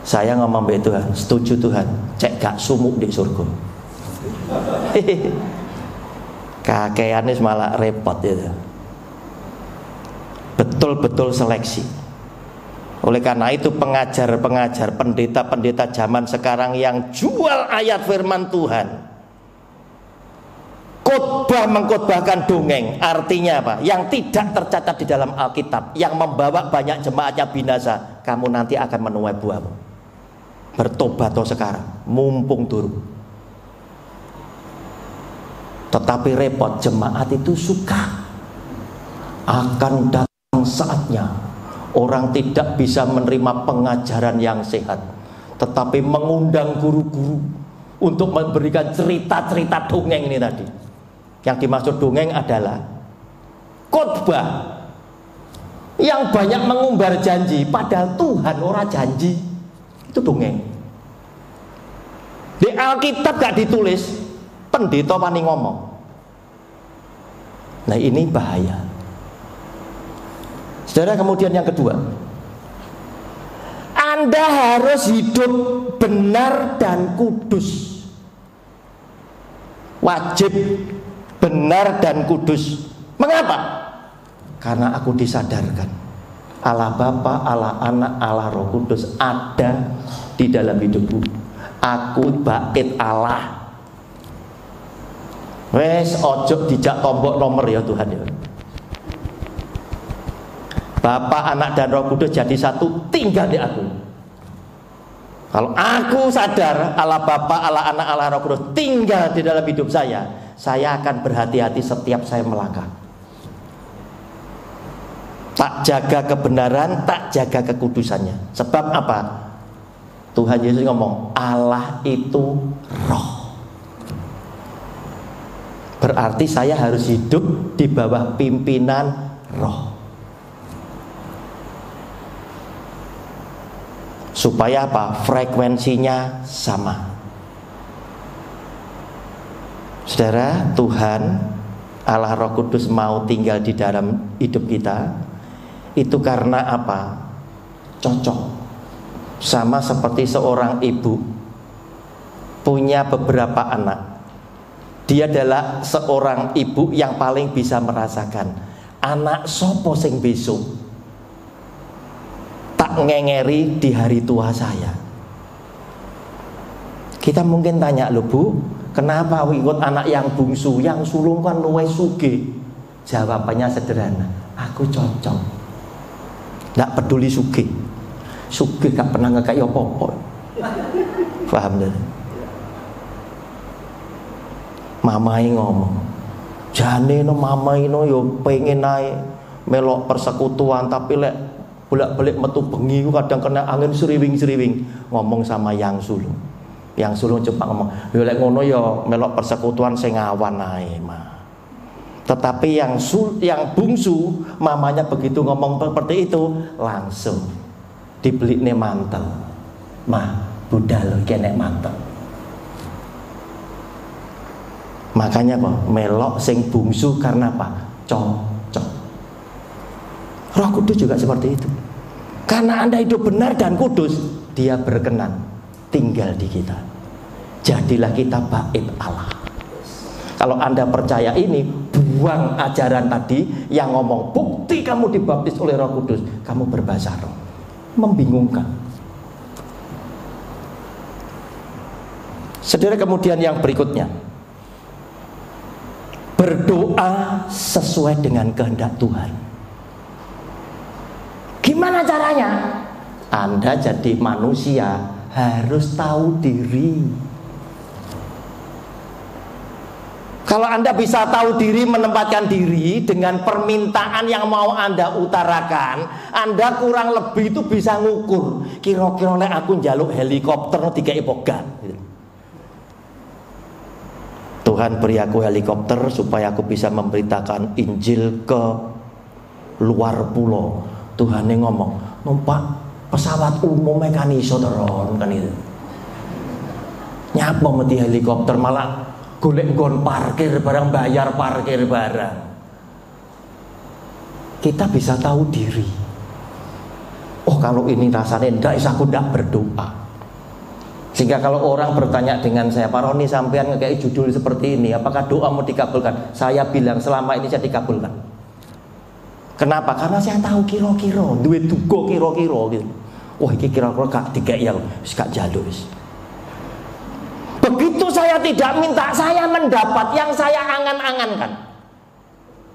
Saya ngomong be Tuhan, setuju Tuhan, cek gak sumuk di surga. Kakeanis malah repot itu. Betul-betul seleksi. Oleh karena itu pengajar-pengajar, pendeta-pendeta zaman sekarang yang jual ayat firman Tuhan, khotbah mengkhotbahkan dongeng, artinya apa? Yang tidak tercatat di dalam Alkitab, yang membawa banyak jemaatnya binasa, kamu nanti akan menuai buahmu. Bertobatlah sekarang, mumpung turun. Tetapi repot, jemaat itu suka. Akan datang saatnya orang tidak bisa menerima pengajaran yang sehat, tetapi mengundang guru-guru untuk memberikan cerita-cerita dongeng ini tadi. Yang dimaksud dongeng adalah khotbah yang banyak mengumbar janji, padahal Tuhan ora janji. Itu dongeng. Di Alkitab gak ditulis, pendeta wani ngomong. Nah ini bahaya. Saudara, kemudian yang kedua, Anda harus hidup benar dan kudus. Wajib benar dan kudus. Mengapa? Karena aku disadarkan Allah Bapa, Allah Anak, Allah Roh Kudus ada di dalam hidupku. Aku bait Allah. Wes ojo dijak tombok nomor ya Tuhan ya. Bapa, Anak dan Roh Kudus jadi satu, tinggal di aku. Kalau aku sadar Allah Bapa, Allah Anak, Allah Roh Kudus tinggal di dalam hidup saya akan berhati-hati setiap saya melangkah. Tak jaga kebenaran, tak jaga kekudusannya. Sebab apa? Tuhan Yesus ngomong, Allah itu roh. Berarti saya harus hidup di bawah pimpinan roh. Supaya apa? Frekuensinya sama. Saudara, Tuhan Allah Roh Kudus mau tinggal di dalam hidup kita. Itu karena apa? Cocok. Sama seperti seorang ibu punya beberapa anak. Dia adalah seorang ibu yang paling bisa merasakan anak sopo sing besok tak ngengeri di hari tua saya. Kita mungkin tanya, loh Bu, kenapa ikut anak yang bungsu, yang sulung kan luwih sugih? Jawabannya sederhana, aku cocok. Nggak peduli sugih gak pernah ngekei apa-apa. Paham deh? Mamai ngomong, jane no mamai no yo pengen naik melok persekutuan, tapi lek bolak-balik metu bengi kadang kena angin seriwing-seriwing. Ngomong sama yang sulung. Yang sulung cepat ngomong, yo lek ngono yo melok persekutuan sing awan ae, Ma. Tetapi yang bungsu, mamanya begitu ngomong seperti itu, langsung dibeli nih mantel. Mah, budal lo kene mantel. Makanya kok melok sing bungsu karena apa? Cocok. Roh Kudus juga seperti itu. Karena Anda hidup benar dan kudus, Dia berkenan tinggal di kita. Jadilah kita bait Allah. Kalau Anda percaya ini, buang ajaran tadi yang ngomong bukti kamu dibaptis oleh Roh Kudus, kamu berbahasa roh. Membingungkan. Saudara, kemudian yang berikutnya, berdoa sesuai dengan kehendak Tuhan. Gimana caranya? Anda jadi manusia harus tahu diri. Kalau Anda bisa tahu diri, menempatkan diri dengan permintaan yang mau Anda utarakan, Anda kurang lebih itu bisa ngukur. Kira-kira nek aku njaluk helikopter dikai bogat. Tuhan beri aku helikopter supaya aku bisa memberitakan Injil ke luar pulau. Tuhan yang ngomong, numpak pesawat umum kan iso teron kan itu. Nyapa mati helikopter malah golek nggon parkir barang, bayar parkir barang. Kita bisa tahu diri. Oh kalau ini rasanya ndak, aku ndak berdoa. Sehingga kalau orang bertanya dengan saya, Pak Roni sampean ngekei judul seperti ini, apakah doa mau dikabulkan? Saya bilang selama ini saya dikabulkan. Kenapa? Karena saya tahu kira-kira, duwe duga kira-kira gitu. Wah iki kira-kira gak dikei ya, wis gak njaluk wis. Begitu saya tidak minta, saya mendapat yang saya angan-angankan.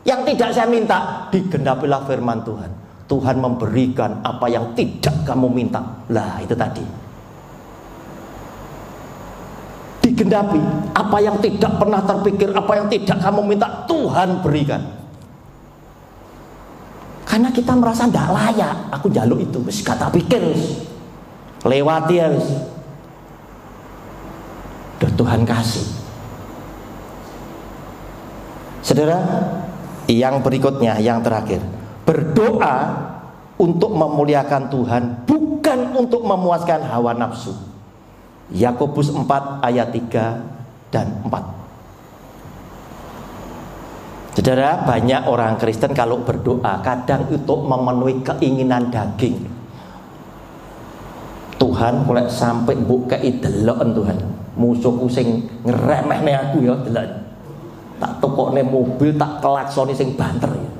Yang tidak saya minta, digenapilah firman Tuhan. Tuhan memberikan apa yang tidak kamu minta. Lah itu tadi. Digenapi apa yang tidak pernah terpikir, apa yang tidak kamu minta, Tuhan berikan. Karena kita merasa tidak layak. Aku jaluk itu, wis gak tak pikir wis. Lewati ya wis. Tuhan kasih. Saudara, yang berikutnya, yang terakhir, berdoa untuk memuliakan Tuhan, bukan untuk memuaskan hawa nafsu. Yakobus 4 ayat 3 dan 4. Saudara, banyak orang Kristen kalau berdoa kadang untuk memenuhi keinginan daging. Tuhan boleh sampai buka ideloan Tuhan. Musuhku sing ngeremehne aku ya delok. Tak tokokne mobil, tak kelaksoni sing banter ya.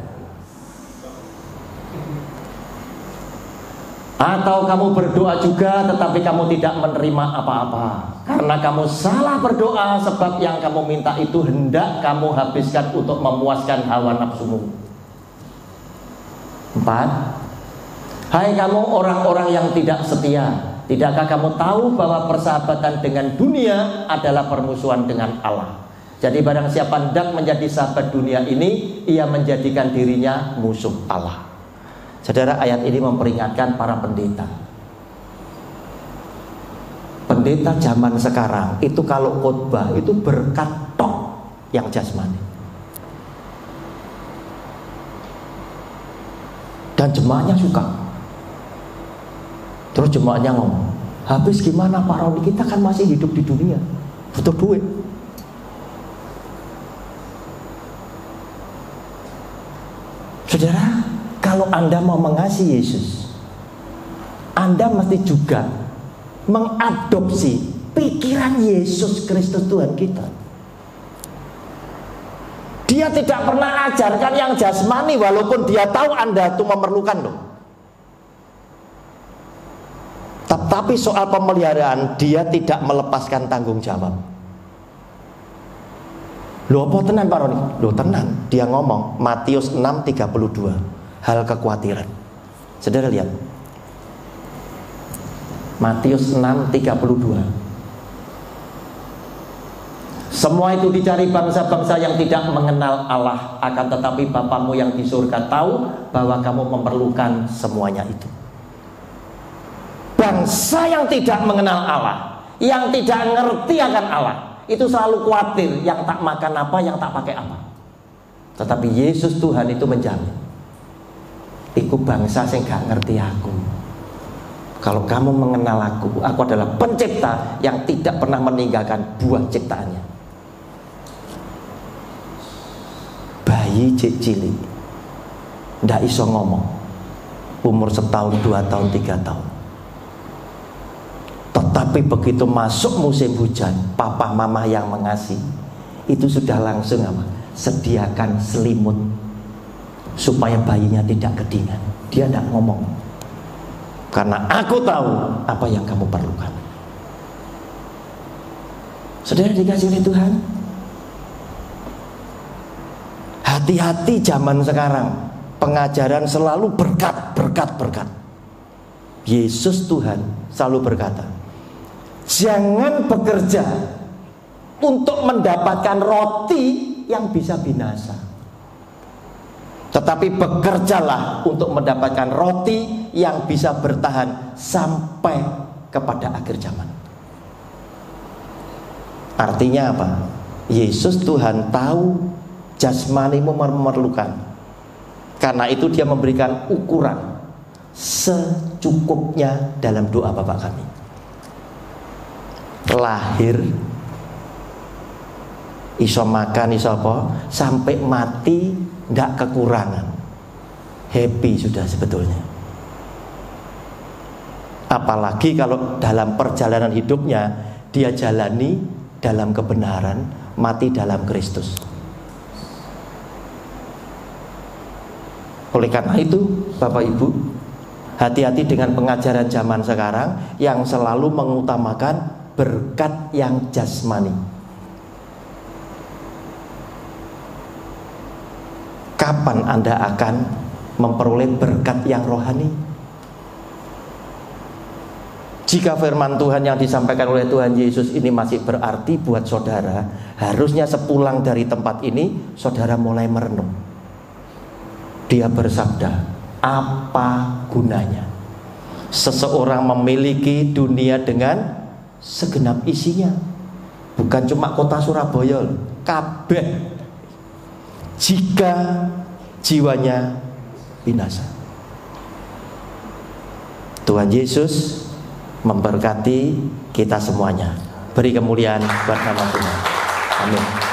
Atau kamu berdoa juga tetapi kamu tidak menerima apa-apa karena kamu salah berdoa, sebab yang kamu minta itu hendak kamu habiskan untuk memuaskan hawa nafsumu. 4. Hai kamu orang-orang yang tidak setia, tidakkah kamu tahu bahwa persahabatan dengan dunia adalah permusuhan dengan Allah? Jadi barang siapa hendak menjadi sahabat dunia ini, ia menjadikan dirinya musuh Allah. Saudara, ayat ini memperingatkan para pendeta. Pendeta zaman sekarang itu kalau khotbah itu berkat tok yang jasmani. Dan jemaahnya suka. Terus jemaahnya ngomong, habis gimana Pak Roni, kita kan masih hidup di dunia, butuh duit. Saudara, kalau Anda mau mengasihi Yesus, Anda mesti juga mengadopsi pikiran Yesus Kristus Tuhan kita. Dia tidak pernah ajarkan yang jasmani, walaupun dia tahu Anda itu memerlukan loh. Tetapi soal pemeliharaan dia tidak melepaskan tanggung jawab. Loh apa tenan Pak Roni? Loh tenan. Dia ngomong Matius 6:32, hal kekhawatiran. Saudara lihat Matius 6:32. Semua itu dicari bangsa-bangsa yang tidak mengenal Allah, akan tetapi Bapamu yang di surga tahu bahwa kamu memerlukan semuanya itu. Bangsa yang tidak mengenal Allah, yang tidak ngerti akan Allah, itu selalu khawatir, yang tak makan apa, yang tak pakai apa. Tetapi Yesus Tuhan itu menjamin, iku bangsa yang gak ngerti aku. Kalau kamu mengenal aku adalah pencipta yang tidak pernah meninggalkan buah ciptaannya. Bayi cilik ndak iso ngomong, umur 1 tahun, 2 tahun, 3 tahun. Tetapi begitu masuk musim hujan, papa mama yang mengasihi itu sudah langsung apa? Sediakan selimut supaya bayinya tidak kedinginan. Dia tidak ngomong, karena aku tahu apa yang kamu perlukan. Saudara dikasihi oleh Tuhan, Hati-hati zaman sekarang, pengajaran selalu berkat, berkat, berkat. Yesus Tuhan selalu berkata, jangan bekerja untuk mendapatkan roti yang bisa binasa, tetapi bekerjalah untuk mendapatkan roti yang bisa bertahan sampai kepada akhir zaman. Artinya apa? Yesus Tuhan tahu jasmanimu memerlukan, karena itu dia memberikan ukuran secukupnya dalam doa Bapa kami. Lahir iso makan iso apa, sampai mati ndak kekurangan. Happy sudah sebetulnya. Apalagi kalau dalam perjalanan hidupnya dia jalani dalam kebenaran, mati dalam Kristus. Oleh karena itu Bapak Ibu, hati-hati dengan pengajaran zaman sekarang yang selalu mengutamakan berkat yang jasmani. Kapan Anda akan memperoleh berkat yang rohani? Jika firman Tuhan yang disampaikan oleh Tuhan Yesus ini masih berarti buat saudara, harusnya sepulang dari tempat ini saudara mulai merenung. Dia bersabda, apa gunanya seseorang memiliki dunia dengan segenap isinya? Bukan cuma kota Surabaya, kabeh, jika jiwanya binasa. Tuhan Yesus memberkati kita semuanya. Beri kemuliaan buat nama Tuhan. Amin.